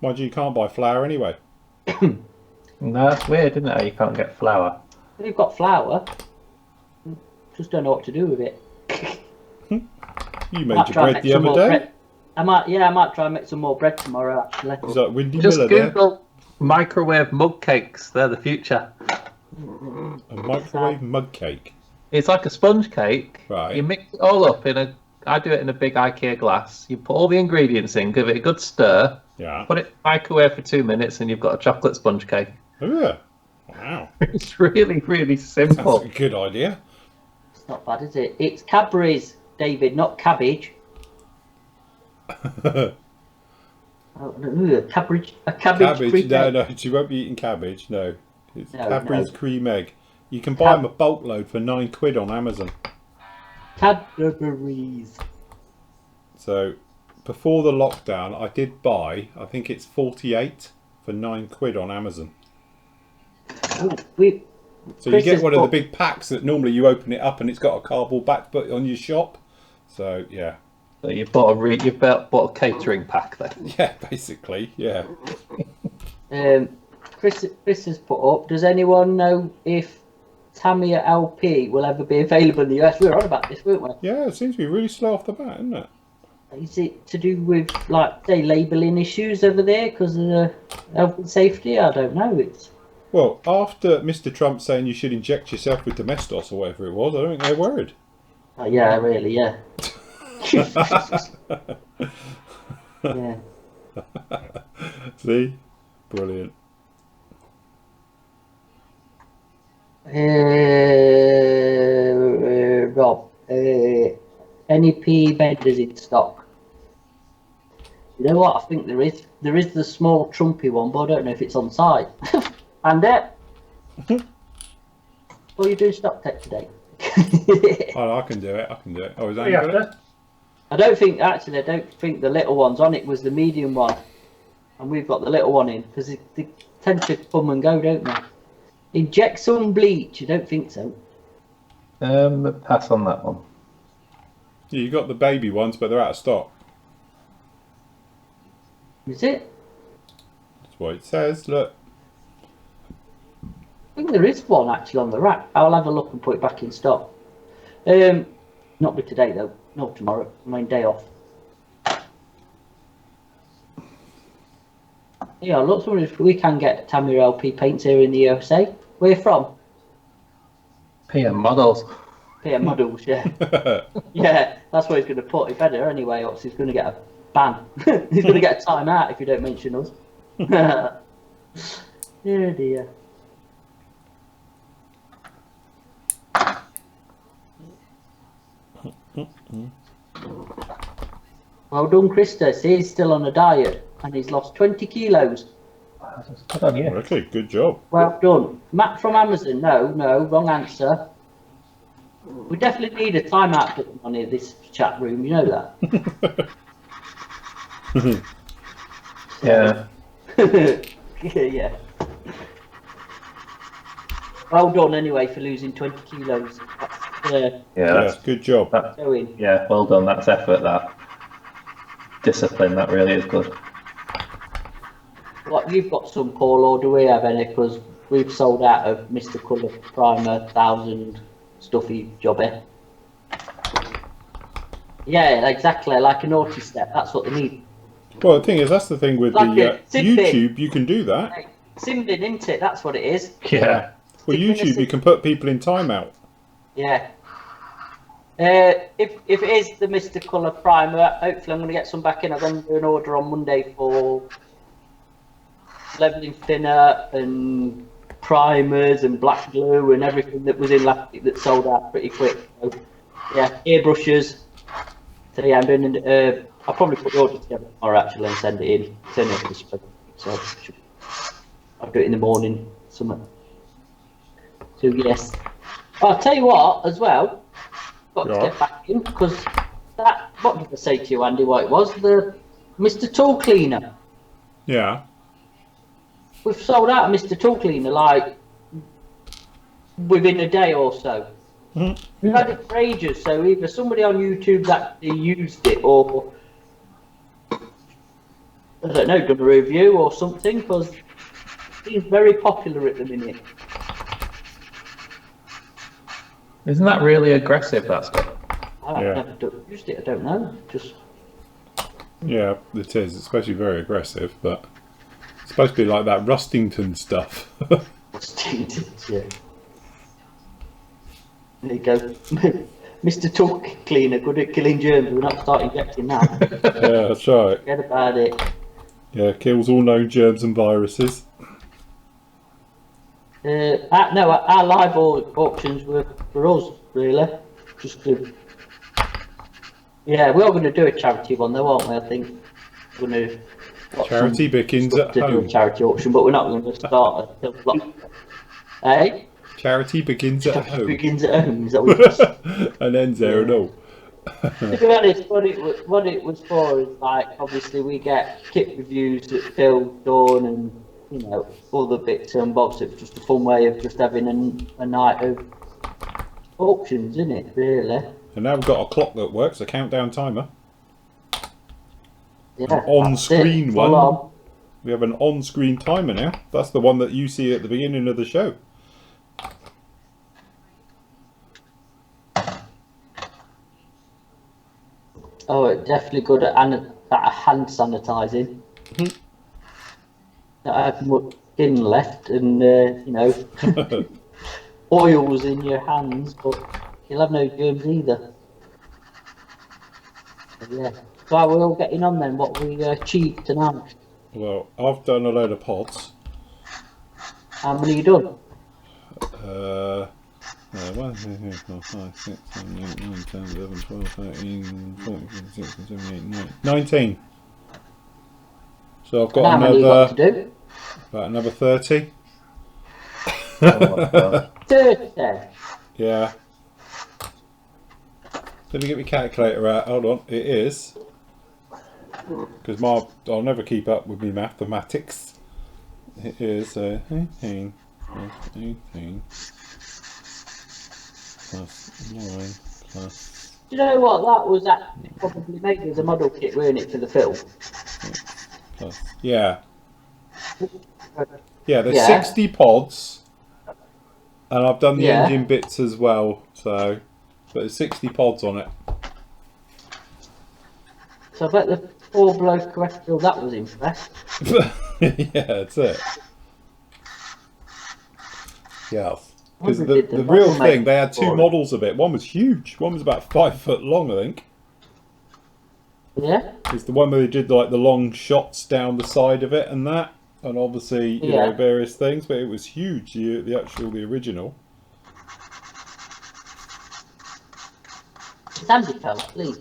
Mind you, you can't buy flour anyway. No, that's weird, isn't it? How you can't get flour. If you've got flour, just don't know what to do with it. You made your bread the other day. I might try and make some more bread tomorrow, actually. Is that Windy Just Miller Google microwave mug cakes. They're the future. there? A microwave mug cake. It's like a sponge cake. Right. You mix it all up I do it in a big IKEA glass. You put all the ingredients in, give it a good stir. Yeah. Put it in the microwave for 2 minutes and you've got a chocolate sponge cake. Yeah. Wow. It's really, really simple. That's a good idea. It's not bad, is it? It's Cadbury's, David, not cabbage. Cabbage. Cabbage? No, she won't be eating cabbage. No. It's Cadbury's cream egg. You can buy them a boatload for £9 on Amazon. Cadbury's. So, before the lockdown, I did buy, I think it's 48 for £9 on Amazon. Oh, so you get one of the big packs that normally you open it up and it's got a cardboard back put on your shop. So yeah. So you bought a catering pack then. Yeah, basically, yeah. Chris has put up. Does anyone know if Tamiya LP will ever be available in the US? We were on about this, weren't we? Yeah, it seems to be really slow off the bat, isn't it? Is it to do with, like, say, labelling issues over there because of the health and safety? I don't know. Well, after Mr. Trump saying you should inject yourself with Domestos or whatever it was, I don't think they're worried. Yeah, really, yeah. Yeah. See? Brilliant. Rob, NEP vendors in stock. You know what? I think there is. There is the small Trumpy one, but I don't know if it's on site. And what are you doing stock tech today? Oh, I can do it. Oh, is that Yeah, good? I don't think the little one's on it. Was the medium one, and we've got the little one in because they tend to come and go, don't they? Inject some bleach. I don't think so. Pass on that one. Yeah, you got the baby ones, but they're out of stock. Is it? That's what it says. Look. I think there is one actually on the rack. I'll have a look and put it back in stock. Not with today though. No, tomorrow. My day off. Yeah, look, if we can get Tamiya LP paints here in the USA. Where you from? PM Models. PM Models, yeah. Yeah, that's where he's going to put it better anyway, else he's going to get ban. He's going to get a time out if you don't mention us. Oh dear. Well done, Christos. He's still on a diet and he's lost 20 kilos. Good on you. Okay, good job. Well done. Matt from Amazon. No, wrong answer. We definitely need a timeout button on here, this chat room. You know that. Yeah. Yeah. Well done anyway for losing 20 kilos. That's Yeah, that's good job. going. yeah, well done. That's effort, that. Discipline, that really is good. What, you've got some, Paul, or do we have any? Because we've sold out of Mr. Colour Primer 1000 stuffy jobby. Yeah, exactly, like a naughty step. That's what they need. Well, the thing is, that's the thing with Like the a Sim bin. YouTube, you can do that. Hey, Sim bin, isn't it? That's what it is. Yeah. Well, Stick in a YouTube, you sim- can put people in timeout. Yeah. If it is the Mr. Colour Primer, hopefully I'm going to get some back in. I'm going to do an order on Monday for leveling thinner and primers and black glue and everything that was in last week that sold out pretty quick. So, yeah, airbrushes. So yeah, I'm doing. I'll probably put the order together tomorrow actually and send it in. Send it to the spread. So I'll do it in the morning. Something. So yes, I'll tell you what as well. Got to get back in because that. What did I say to you, Andy? What it was? The Mr. Tool Cleaner. Yeah. We've sold out Mr. Tool Cleaner like within a day or so. We've had it for ages, so either somebody on YouTube's actually used it or I don't know, done a review or something, because it's very popular at the minute. Isn't that really aggressive, that stuff? I've Yeah. never used it, I don't know. Just Yeah, it is. It's supposed to be very aggressive, but it's supposed to be like that Rustington stuff. yeah. There you go. Mr. Tool Cleaner, good at killing germs. We're not starting injecting now. Yeah, that's right. Forget about it. Yeah, kills all known germs and viruses. No, our live auctions were for us, really. Just to, yeah, we are going to do a charity one, though, aren't we? I think we're going to Charity begins at to do a home. charity auction, but we're not going to start until hey, Charity begins at home begins at home. Is that what it is? and ends there and all. To be honest, what it was for is like obviously we get kit reviews that Phil done and you know all the bits and bobs. It's just a fun way of just having a night of auctions, isn't it? Really. And now we've got a clock that works, a countdown timer. Yeah. On-screen that's it. one. Full on. We have an on-screen timer now. That's the one that you see at the beginning of the show. Oh, it's definitely good at hand sanitising. I have much skin left and, you know, oils in your hands, but you'll have no germs either. So, yeah. So how are we all getting on then? What we achieved tonight? Well, I've done a load of pods. How many you done? 1, 2, 3, 4, 5, 6, 7, 8, 9, 10, 11, 12, 13, 14, 15, 16, 17, 18, 19. So I've got How many you got to do? about another 30. Oh my God. 30. Yeah. Let me get my calculator out. Hold on. It is. Because I'll never keep up with my mathematics. It is 18 plus 18 plus 9 plus. Do you know what? That was actually probably made as a model kit, weren't it, for the film? Plus. Yeah. Yeah, there's Yeah. 60 pods. And I've done the Yeah. engine bits as well. So, but there's 60 pods on it. So I bet the poor bloke who had to do that was impressed. Yeah, that's it. Yeah. Because Wonder did the the real model thing, make they had two for it? models of it. One was huge. One was about 5 foot long, I think. Yeah. It's the one where they did like the long shots down the side of it and that, and obviously you know various things, but it was huge. The original. Andy fell asleep.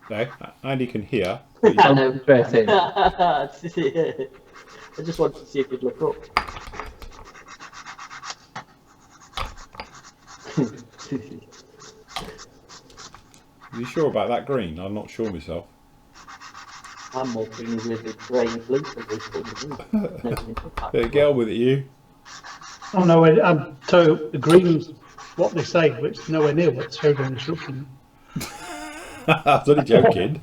No, Andy can hear. I know. Straight in. I just wanted to see if you'd look up. Are you sure about that green? I'm not sure myself. I'm more green with the grey and blue. Better get on with it, you. Oh no, I'm told the green's what they say, but it's nowhere near what showed on the instruction. I was only joking.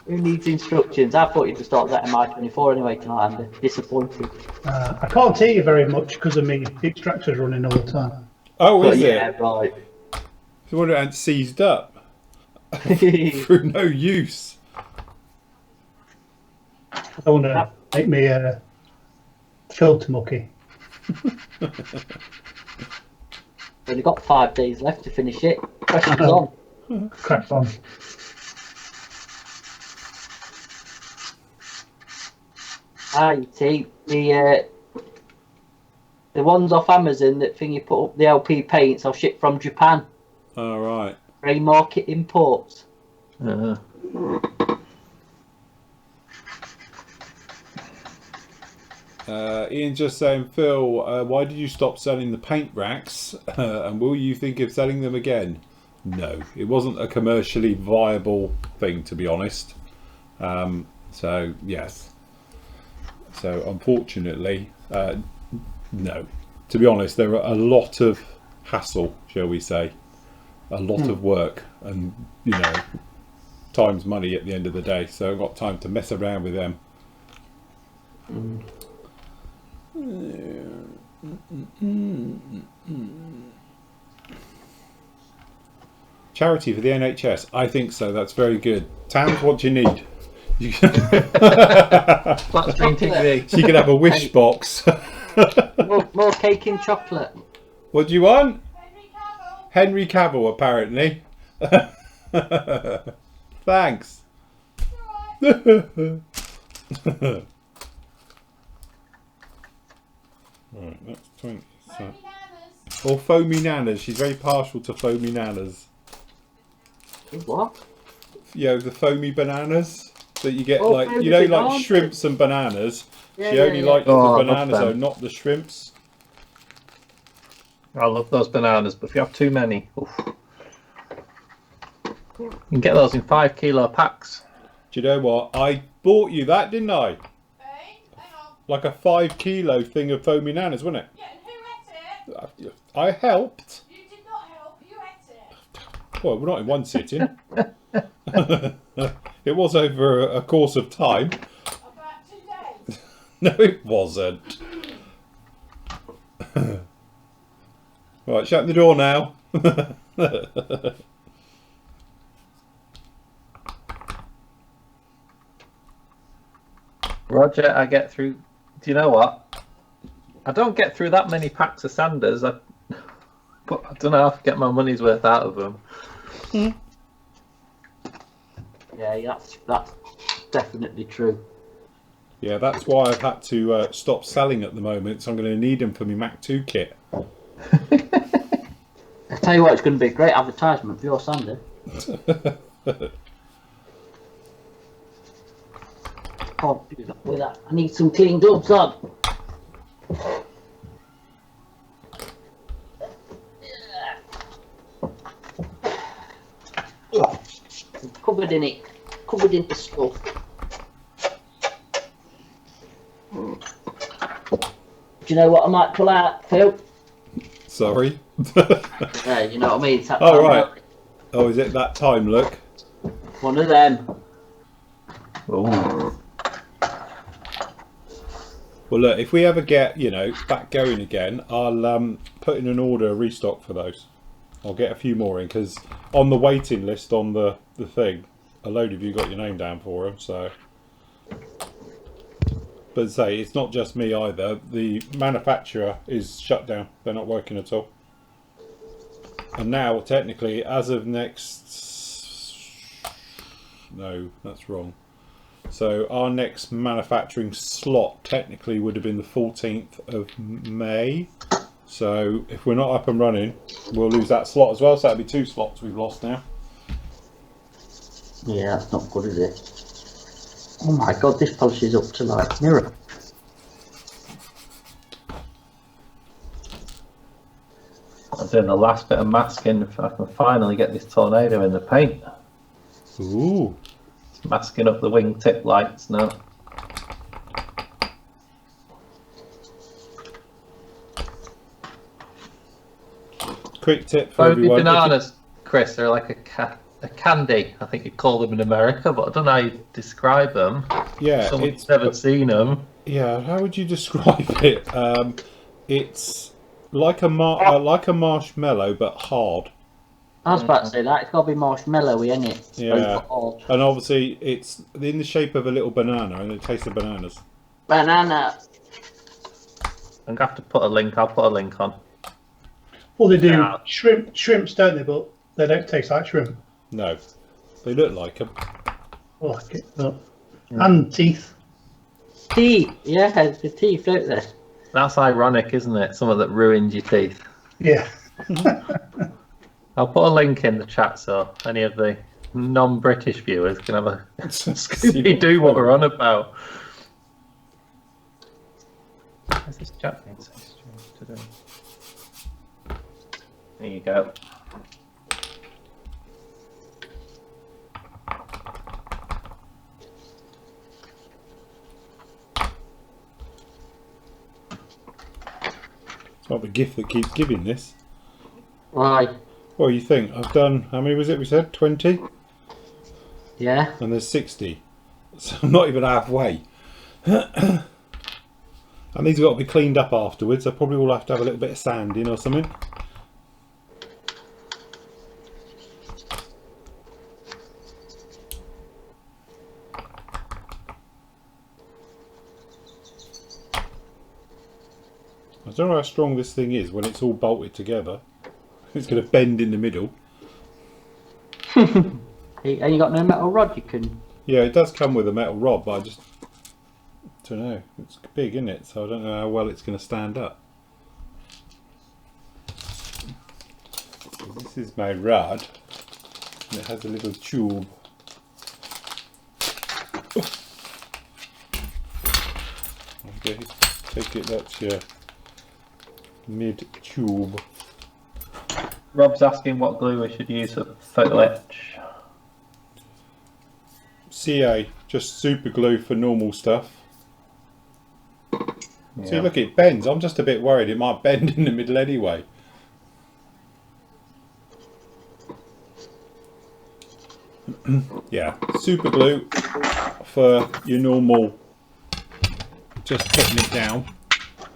Who needs instructions? I thought you'd just start that MI24 anyway tonight. I'm disappointed. I can't hear you very much because of me. The extractor's running all the time. Oh, is Yeah, it? right. So what, it seized up through no use. I don't want to make me filter mucky. Only got 5 days left to finish it. Pressure's on. Crack on. You see, the ones off Amazon, that thing you put up the LP paints, I'll ship from Japan. All right. Grey market imports. Ian's just saying, Phil, why did you stop selling the paint racks? And will you think of selling them again? No, it wasn't a commercially viable thing, to be honest. So yes. So unfortunately, no. To be honest, there are a lot of hassle, shall we say, a lot of work, and you know, time's money at the end of the day. So I've got time to mess around with them. Charity for the NHS. I think so. That's very good. Towns, what do you need? Flat screen TV. So you can have a wish box. More cake and chocolate. What do you want? Henry Cavill, apparently. Thanks. Right, that's 20. So. Or foamy nanas. She's very partial to foamy nanas. What? You know, the foamy bananas that you get, Oh, like, you know, like shrimps and bananas. She only likes the bananas, though, not the shrimps. I love those bananas, but if you have too many, oof. You can get those in 5 kilo packs. Do you know what? I bought you that, didn't I? Like a 5 kilo thing of foamy nanas, wasn't it? Yeah, and who ate it? I helped. You did not help. You ate it. Well, we're not in one sitting. It was over a course of time. About 2 days. No, it wasn't. Right, shut the door now. Roger, I get through. Do you know what? I don't get through that many packs of sanders. But I don't know if I get my money's worth out of them. Yeah, that's definitely true. Yeah, that's why I've had to stop selling at the moment. So I'm going to need them for my Mac 2 kit. I tell you what, it's going to be a great advertisement for your sander. Can't do that with that. I need some clean gloves on. Covered in it. Covered in the stuff. Do you know what I might pull out, Phil? Sorry. Yeah, you know what I mean? It's that Oh, time right. out. Oh, is it that time, look? One of them. Oh. Well, look, if we ever get, you know, back going again, I'll put in an order, restock for those. I'll get a few more in, because on the waiting list on the thing, a load of you got your name down for them, so... But say, it's not just me either. The manufacturer is shut down. They're not working at all. And now, technically, as of next No, that's wrong. So our next manufacturing slot technically would have been the 14th of May. So if we're not up and running, we'll lose that slot as well. So that'd be 2 slots we've lost now. Yeah, that's not good, is it? Oh my god, this polishes up to like mirror. I'm doing the last bit of masking if I can finally get this tornado in the paint. Ooh. It's masking up the wingtip lights now. Quick tip for Bogey everyone. bananas, Chris, they're like a candy. I think you call them in America, but I don't know how you describe them. Yeah, Someone's never seen them. Yeah, how would you describe it? It's like a marshmallow but hard. I was about to say that. It's got to be marshmallowy, isn't it? Yeah, and obviously it's in the shape of a little banana, and it tastes of bananas. Banana. I'm gonna have to put a link. I'll put a link on. Well, they do Yeah. shrimps, don't they? But they don't taste like shrimp. No, they look like them. I like it. No. And teeth. Teeth. Yeah, the teeth, don't they? That's ironic, isn't it? Something that ruins your teeth. Yeah. I'll put a link in the chat so any of the non-British viewers can have a Scooby-Doo what we're on about. Where's this chat being so strange today? There you go. It's not the gift that keeps giving this. Why? What do you think? I've done, how many was it we said? 20? Yeah. And there's 60. So I'm not even halfway. And these have got to be cleaned up afterwards. I probably will have to have a little bit of sand in or something. I don't know how strong this thing is when it's all bolted together. It's going to bend in the middle. And you got no metal rod you can... Yeah, it does come with a metal rod, but I just don't know. It's big, isn't it? So I don't know how well it's going to stand up. So this is my rod, and it has a little tube. Okay, take it. That's your mid tube. Rob's asking what glue we should use for photo etch. CA, just super glue for normal stuff. Yeah. See, look, it bends. I'm just a bit worried it might bend in the middle anyway. Yeah, super glue for your normal, just putting it down.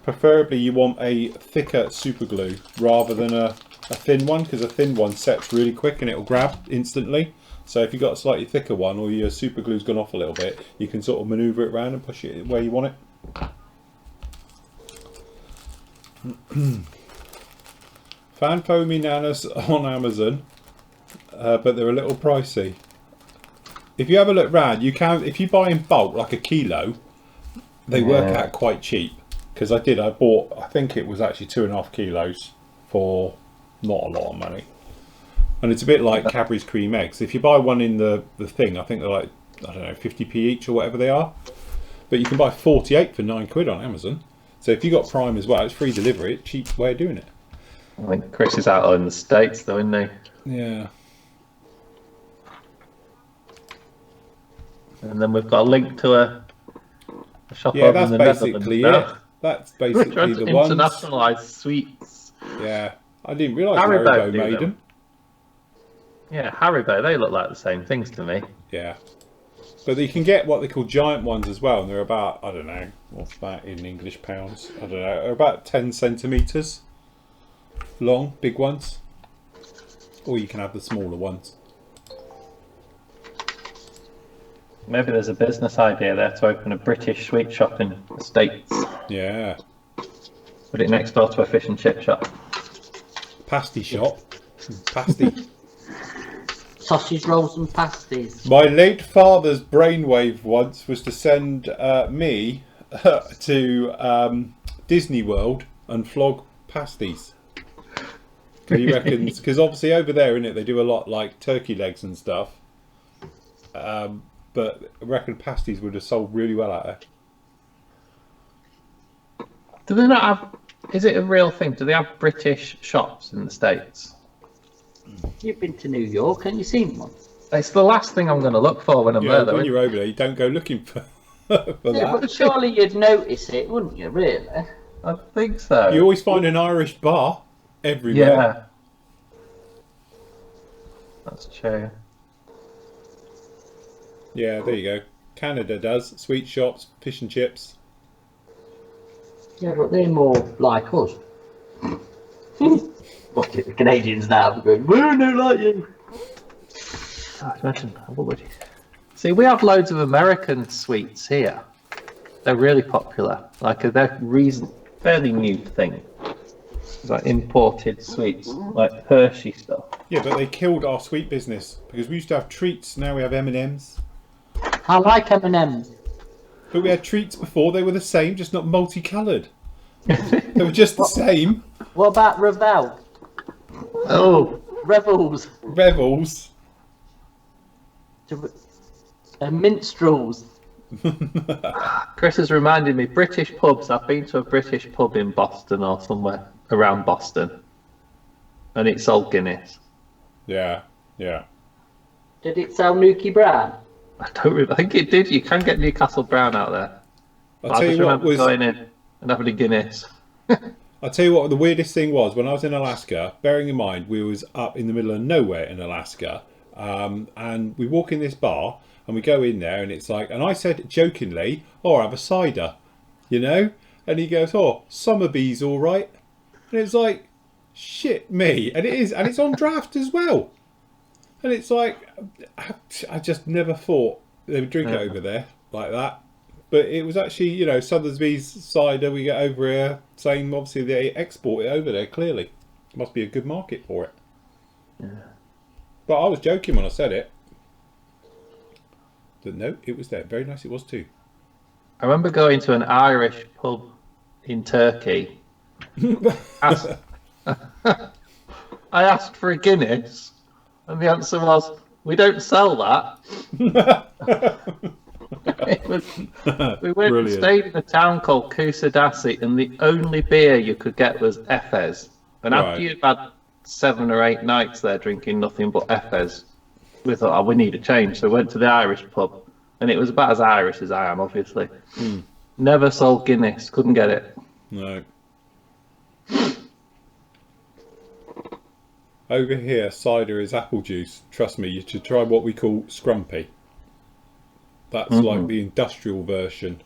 Preferably you want a thicker super glue rather than a thin one, because a thin one sets really quick and it'll grab instantly. So if you've got a slightly thicker one, or your super glue's gone off a little bit, you can sort of manoeuvre it around and push it where you want it. Fan foamy nanas on Amazon, but they're a little pricey. If you have a look round, you can, if you buy in bulk, like a kilo, they work out quite cheap. Because I bought, I think it was actually 2.5 kilos for not a lot of money. And it's a bit like Cadbury's cream eggs. If you buy one in the thing, I think they're like, I don't know, 50p each or whatever they are. But you can buy 48 for £9 on Amazon. So if you got Prime as well, it's free delivery. It's a cheap way of doing it. I think Chris is out in the States though, isn't he? Yeah. And then we've got a link to a shop Yeah, over that's in the basically Netherlands. it. That's We're basically trying the to ones. internationalise sweets. Yeah. I didn't realise Haribo Haribo do made them. them. Yeah, Haribo, they look like the same things to me. Yeah. But you can get what they call giant ones as well, and they're about, I don't know, what's that in English pounds? I don't know, they're about 10 centimetres long, big ones. Or you can have the smaller ones. Maybe there's a business idea there to open a British sweet shop in the States. Yeah. Put it next door to a fish and chip shop. Pasty shop. Pasty. sausage rolls and pasties. My late father's brainwave once was to send me to Disney World and flog pasties. He reckons, because obviously over there, innit, they do a lot like turkey legs and stuff. But I reckon pasties would have sold really well out there. Do they not have? Is it a real thing? Do they have British shops in the States? You've been to New York, and you seen one? It's the last thing I'm going to look for when I'm there. Though. When you're over there, you don't go looking for that. But surely you'd notice it, wouldn't you? Really? I think so. You always find an Irish bar everywhere. Yeah, that's true. Yeah, there you go. Canada does sweet shops, fish and chips. Yeah, but they're more like us. What the Canadians now going? We're no like you. Imagine what would you? See, we have loads of American sweets here. They're really popular. Like they're fairly new thing. It's like imported sweets, like Hershey stuff. Yeah, but they killed our sweet business because we used to have treats. Now we have M&Ms. I like M&M's. But we had treats before. They were the same, just not multicoloured. They were just the same. What about Revel? Oh, Revels. Revels. Minstrels. Chris has reminded me. British pubs. I've been to a British pub in Boston or somewhere around Boston, and it sold Guinness. Yeah, yeah. Did it sell Nuki Brown? I don't. I think it did. You can get Newcastle Brown out there. I'll tell you what was. Going in and having a Guinness. I'll tell you what the weirdest thing was when I was in Alaska. Bearing in mind we was up in the middle of nowhere in Alaska, and we walk in this bar and we go in there and it's like, and I said jokingly, "Oh, I'll have a cider," you know, and he goes, "Oh, Somerby's all right," and it's like, shit me, and it is, and it's on draft as well. And it's like, I just never thought they would drink it over there like that. But it was actually, you know, Sotheby's cider we get over here. Same, obviously, they export it over there, clearly. Must be a good market for it. Yeah. But I was joking when I said it. But no, it was there. Very nice it was too. I remember going to an Irish pub in Turkey. I asked for a Guinness. And the answer was, we don't sell that. We went and stayed in a town called Kusadasi, and the only beer you could get was Efes. And after you'd had 7 or 8 nights there drinking nothing but Efes, we thought, oh, we need a change. So we went to the Irish pub, and it was about as Irish as I am, obviously. Never sold Guinness, couldn't get it. No. Over here, cider is apple juice. Trust me, you should try what we call scrumpy. That's like the industrial version.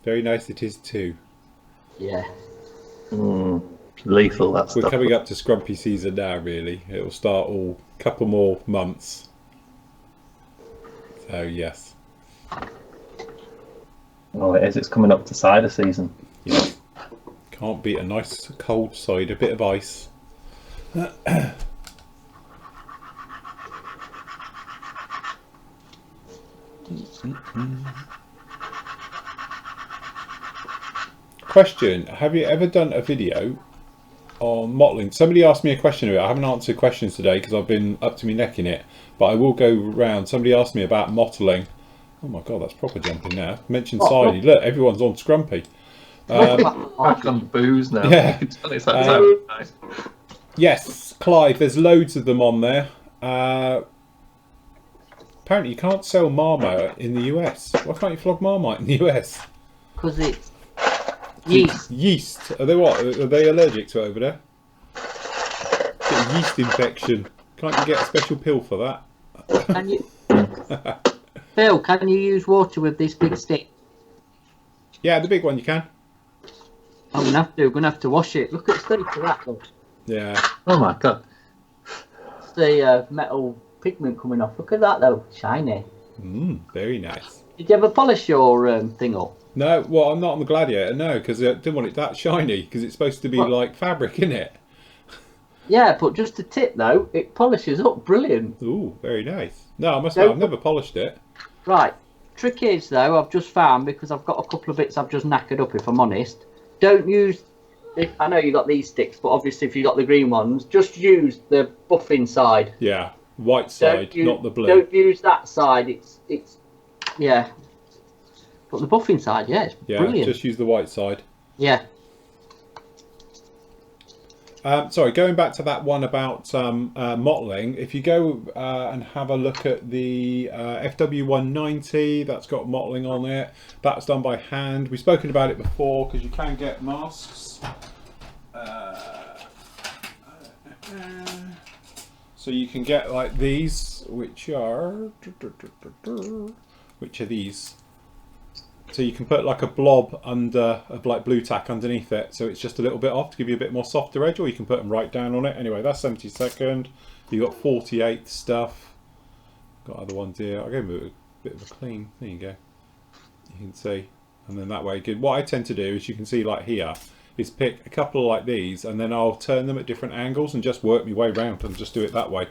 Very nice it is too. Yeah. Lethal, that stuff. We're coming up to scrumpy season now, really. It'll start all couple more months. So, yes. Oh, it is. It's coming up to cider season. Yes. Can't beat a nice cold cider, bit of ice. Question: have you ever done a video on modelling? Somebody asked me a question about it. I haven't answered questions today because I've been up to my neck in it, but I will go round. Somebody asked me about modelling. Oh my god, that's proper jumping now. Mentioned Sidey. Look, everyone's on scrumpy. Back on booze now. Yeah. It's nice. Yes, Clive, there's loads of them on there. Apparently you can't sell Marmite in the US. Why can't you flog Marmite in the US? Because it's yeast. Yeast. Are they what? Are they allergic to it over there? Get a yeast infection. Can't you get a special pill for that? Can you, Phil, can you use water with this big stick? Yeah, the big one you can. I'm gonna have to wash it. Look at the state of that though. Yeah. Oh my god. It's the metal pigment coming off. Look at that though, shiny. Very nice. Did you ever polish your thing up? No, well, I'm not on the Gladiator, no, because I didn't want it that shiny, because it's supposed to be like fabric, isn't it? Yeah, but just a tip though, it polishes up brilliant. Ooh, very nice. No, I must admit, I've never polished it. Right. Trick is though, I've just found, because I've got a couple of bits I've just knackered up, if I'm honest. Don't use. I know you got these sticks, but obviously if you got the green ones, just use the buffing side. Yeah, white side, not the blue. Don't use that side. It's yeah. But the buffing side, yeah, it's brilliant. Just use the white side. Yeah. Sorry, going back to that one about mottling, if you go and have a look at the FW190, that's got mottling on it. That's done by hand. We've spoken about it before because you can get masks. So you can get like these, which are these. So you can put like a blob under of like blue tack underneath it, so it's just a little bit off to give you a bit more softer edge, or you can put them right down on it. Anyway, that's 72nd. You got 48th stuff. Got other ones here. I'll give it a bit of a clean. There you go. You can see, and then that way, good. What I tend to do is, you can see like here, is pick a couple like these, and then I'll turn them at different angles and just work my way around and just do it that way.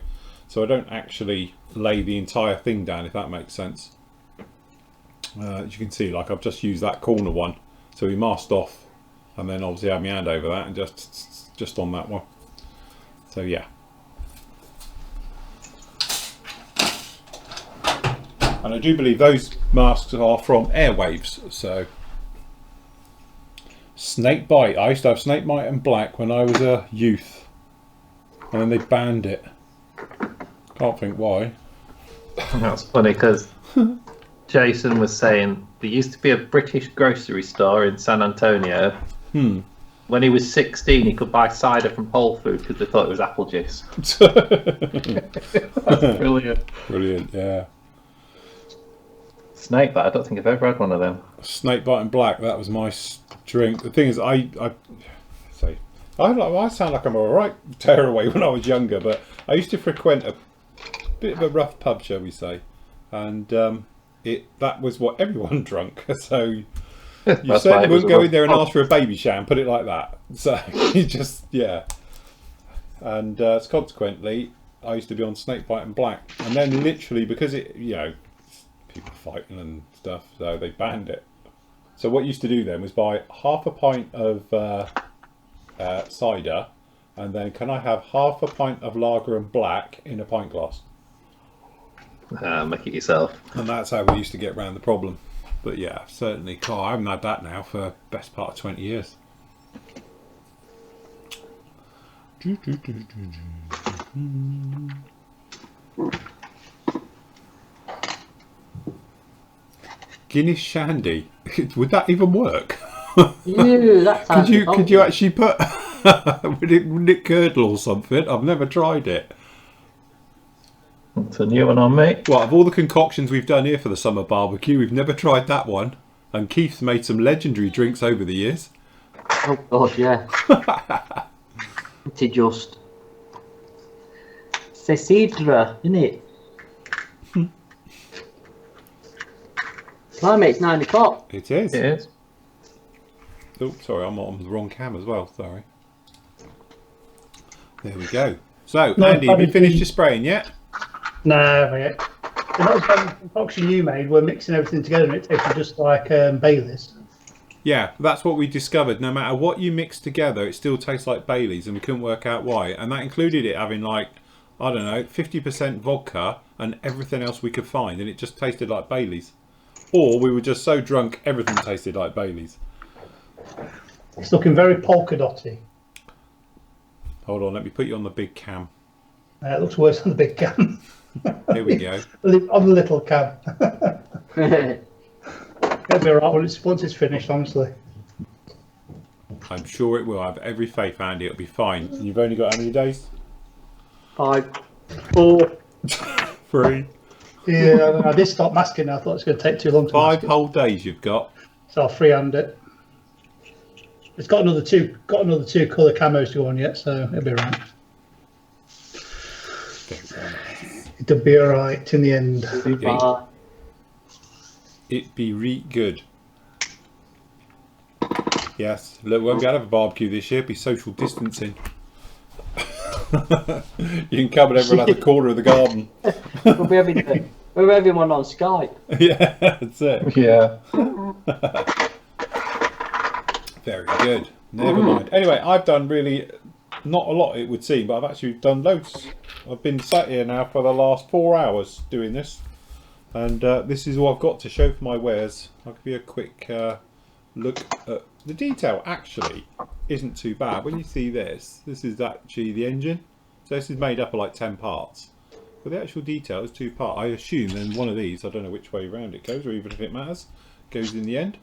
So I don't actually lay the entire thing down, if that makes sense. As you can see, like I've just used that corner one, so we masked off, and then obviously have my hand over that and just on that one. So yeah. And I do believe those masks are from Airwaves. So snake bite. I used to have snake bite and black when I was a youth, and then they banned it. Can't think why. That's funny because Jason was saying there used to be a British grocery store in San Antonio. When he was 16, he could buy cider from Whole Foods because they thought it was apple juice. That's brilliant. Brilliant, yeah. Snake bite, I don't think I've ever had one of them. Snake bite and black, that was my drink. The thing is, I sound like I'm alright tearaway when I was younger, but I used to frequent a bit of a rough pub, shall we say, and that was what everyone drank. So you certainly wouldn't go in there and ask for a baby shower, put it like that. So you just, yeah. And consequently, I used to be on snake bite and black, and then literally because it, you know, people fighting and stuff, so they banned it. So what you used to do then was buy half a pint of cider, and then can I have half a pint of lager and black in a pint glass? Make it yourself. And that's how we used to get around the problem. But yeah, certainly, I haven't had that now for the best part of 20 years. Guinness shandy. Would that even work? Ew, that sounds could you actually put would it curdle or something? I've never tried it. It's a new one on me. Well, of all the concoctions we've done here for the summer barbecue, we've never tried that one. And Keith's made some legendary drinks over the years. Oh god, yeah. It's just Cecidra, isn't it? Blimey, it's 9 o'clock. It is. It is. Oh, sorry, I'm on the wrong cam as well. Sorry. There we go. So, No, Andy, have you finished your spraying yet? No, yeah. And that was the concoction you made. We're mixing everything together, and it tasted just like Baileys. Yeah, that's what we discovered. No matter what you mix together, it still tastes like Baileys, and we couldn't work out why. And that included it having like, I don't know, 50% vodka and everything else we could find, and it just tasted like Baileys. Or we were just so drunk, everything tasted like Baileys. It's looking very polka dotty. Hold on, let me put you on the big cam. It looks worse than the big cam. Here we go. On the little cam. It'll be alright once it's finished, honestly. I'm sure it will. I have every faith, Andy. It'll be fine. And you've only got how many days? 5, 4. 3. Yeah, I did stop masking. I thought it was going to take too long to 5 mask it. whole days you've got. So I'll freehand it. It's got another two colour camos to go on yet, so it'll be alright. It'll be alright in the end. It'd be re good. Yes, look, we won't be able to have a barbecue this year. It'll be social distancing. You can come and everyone has a corner of the garden. We'll be having one on Skype. Yeah, that's it. Yeah. Very good. Never mind. Anyway, I've done really not a lot, it would seem, but I've actually done loads. I've been sat here now for the last 4 hours doing this, and this is all I've got to show for my wares. I'll give you a quick look at the detail. Actually, isn't too bad. When you see this is actually the engine. So this is made up of like 10 parts. But the actual detail is 2 parts. I assume then one of these, I don't know which way around it goes, or even if it matters, goes in the end.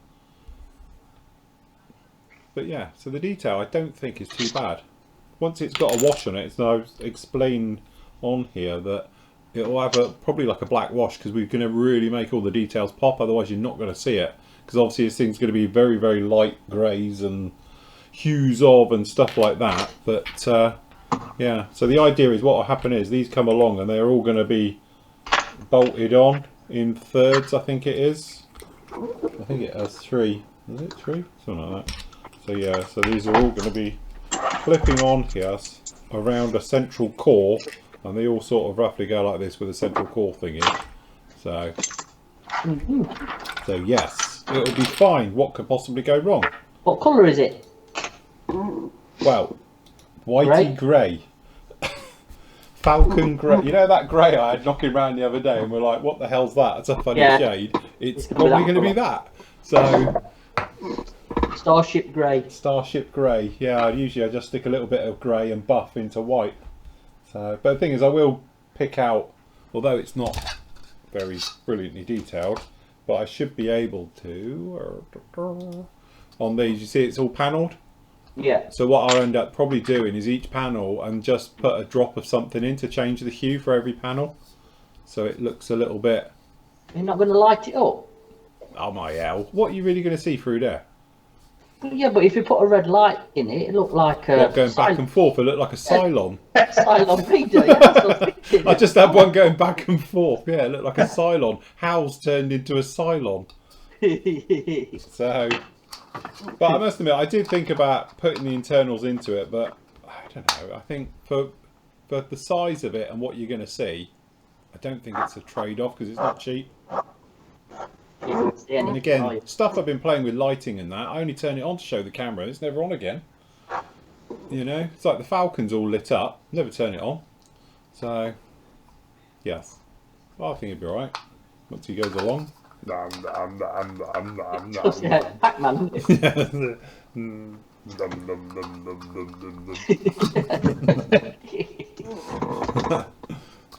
But yeah, so the detail I don't think is too bad. Once it's got a wash on it, it's now explained on here that it will have probably like a black wash, because we're going to really make all the details pop, otherwise you're not going to see it. Because obviously this thing's going to be very, very light greys and hues of and stuff like that. But yeah, so the idea is what will happen is these come along and they're all going to be bolted on in thirds, I think it is. I think it has 3. Is it 3? Something like that. So yeah, so these are all going to be clipping on here around a central core, and they all sort of roughly go like this with a central core thing in. So, so yes, it'll be fine. What could possibly go wrong? What colour is it? Well, whitey grey. Falcon grey. You know that grey I had knocking around the other day, and we're like, what the hell's that? It's a funny shade. It's probably going to be that. So, Starship grey. Starship grey. Yeah, usually I just stick a little bit of grey and buff into white. So, but the thing is, I will pick out, although it's not very brilliantly detailed, but I should be able to. On these, you see, it's all panelled. Yeah. So what I'll end up probably doing is each panel and just put a drop of something in to change the hue for every panel, so it looks a little bit. You're not going to light it up? Oh my hell! What are you really going to see through there? Yeah, but if you put a red light in it, it looked like a... What, going back and forth? It looked like a Cylon. Cylon feeder, yeah, that's what I'm thinking. I just had one going back and forth. Yeah, it looked like a Cylon. Hal's turned into a Cylon. So, but I must admit, I did think about putting the internals into it, but I don't know. I think for the size of it and what you're going to see, I don't think it's a trade-off, because it's not cheap. And again, stuff I've been playing with lighting and that, I only turn it on to show the camera, it's never on again. You know, it's like the Falcon's all lit up, never turn it on. So, yes, well, I think it'd be alright once he goes along. Pac-Man.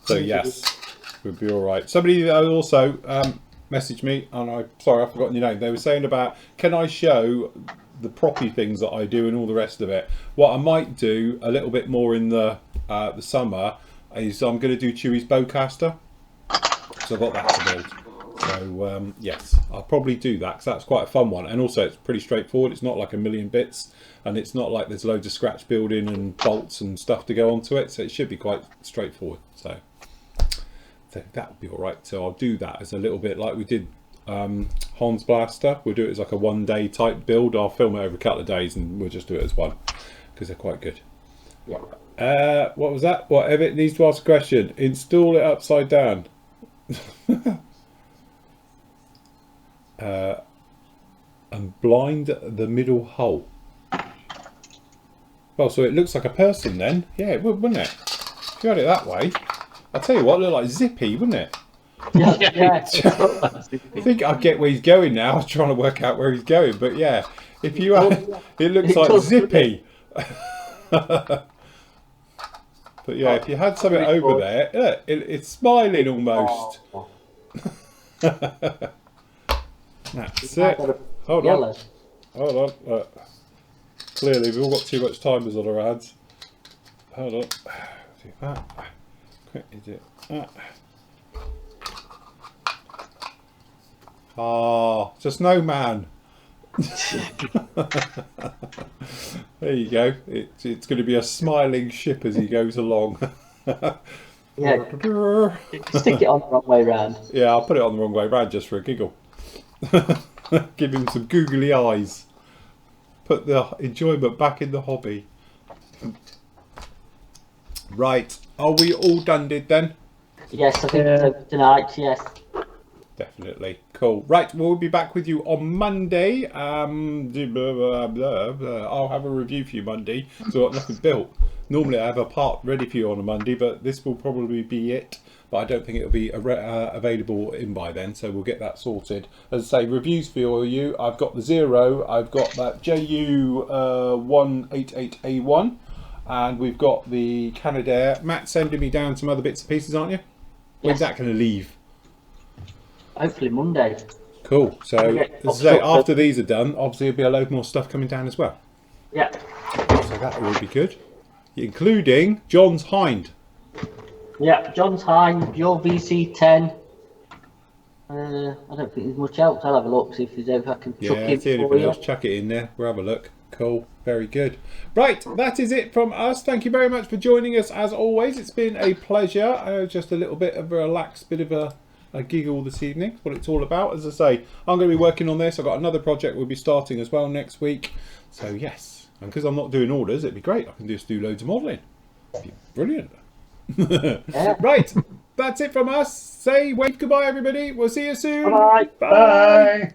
So yes, we'd be alright. Somebody also messaged me, and I've forgotten your name. They were saying about, can I show the proppy things that I do and all the rest of it? What I might do a little bit more in the summer is I'm going to do Chewie's bowcaster. So I've got that to build. So yes, I'll probably do that, because that's quite a fun one, and also it's pretty straightforward. It's not like a million bits, and it's not like there's loads of scratch building and bolts and stuff to go onto it, so it should be quite straightforward. So that would be all right. So I'll do that as a little bit like we did Hans Blaster. We'll do it as like a one-day type build. I'll film it over a couple of days and we'll just do it as one, because they're quite good. Yeah. What was that? What, Evitt needs to ask a question. Install it upside down. And blind the middle hole. Well, so it looks like a person then. Yeah, it would, wouldn't it? If you had it that way. I'll tell you what, it looked like Zippy, wouldn't it? Yeah. I think I get where he's going now. I was trying to work out where he's going, but yeah, if you had, it looks like Zippy. But yeah, if you had something over there, look, it's smiling almost. That's it. Hold on. Hold on. Clearly, we've all got too much timers on our hands. Hold on. Do that. Quickly do that. Ah, it's a snowman. There you go. It's going to be a smiling ship as he goes along. Yeah. Stick it on the wrong way round. Yeah, I'll put it on the wrong way round just for a giggle. Give him some googly eyes. Put the enjoyment back in the hobby. Right, are we all done then? Yes, I think so tonight, yes. Definitely. Cool. Right, we'll be back with you on Monday. I'll have a review for you Monday, so I've got nothing built. Normally I have a part ready for you on a Monday, but this will probably be it. But I don't think it'll be available in by then, so we'll get that sorted. As I say, reviews for you. I've got the Zero, I've got that JU188A1, and we've got the Canadair. Matt's sending me down some other bits and pieces, aren't you? When's that going to leave? Hopefully Monday. Cool. So, as I say, after these are done, obviously there'll be a load more stuff coming down as well. Yeah. So that will be good. Including John's Hind. Yeah, John's Hind, your VC10. I don't think there's much else. I'll have a look, see if there's anything I can chuck in see for anything you. else, chuck it in there. We'll have a look. Cool. Very good. Right, that is it from us. Thank you very much for joining us as always. It's been a pleasure. Just a little bit of a relaxed, bit of a giggle this evening. That's what it's all about. As I say, I'm going to be working on this. I've got another project we'll be starting as well next week. So yes, and because I'm not doing orders, it'd be great. I can just do loads of modelling. It'd be brilliant. Right, that's it from us. Say wave goodbye, everybody. We'll see you soon. Bye. Bye.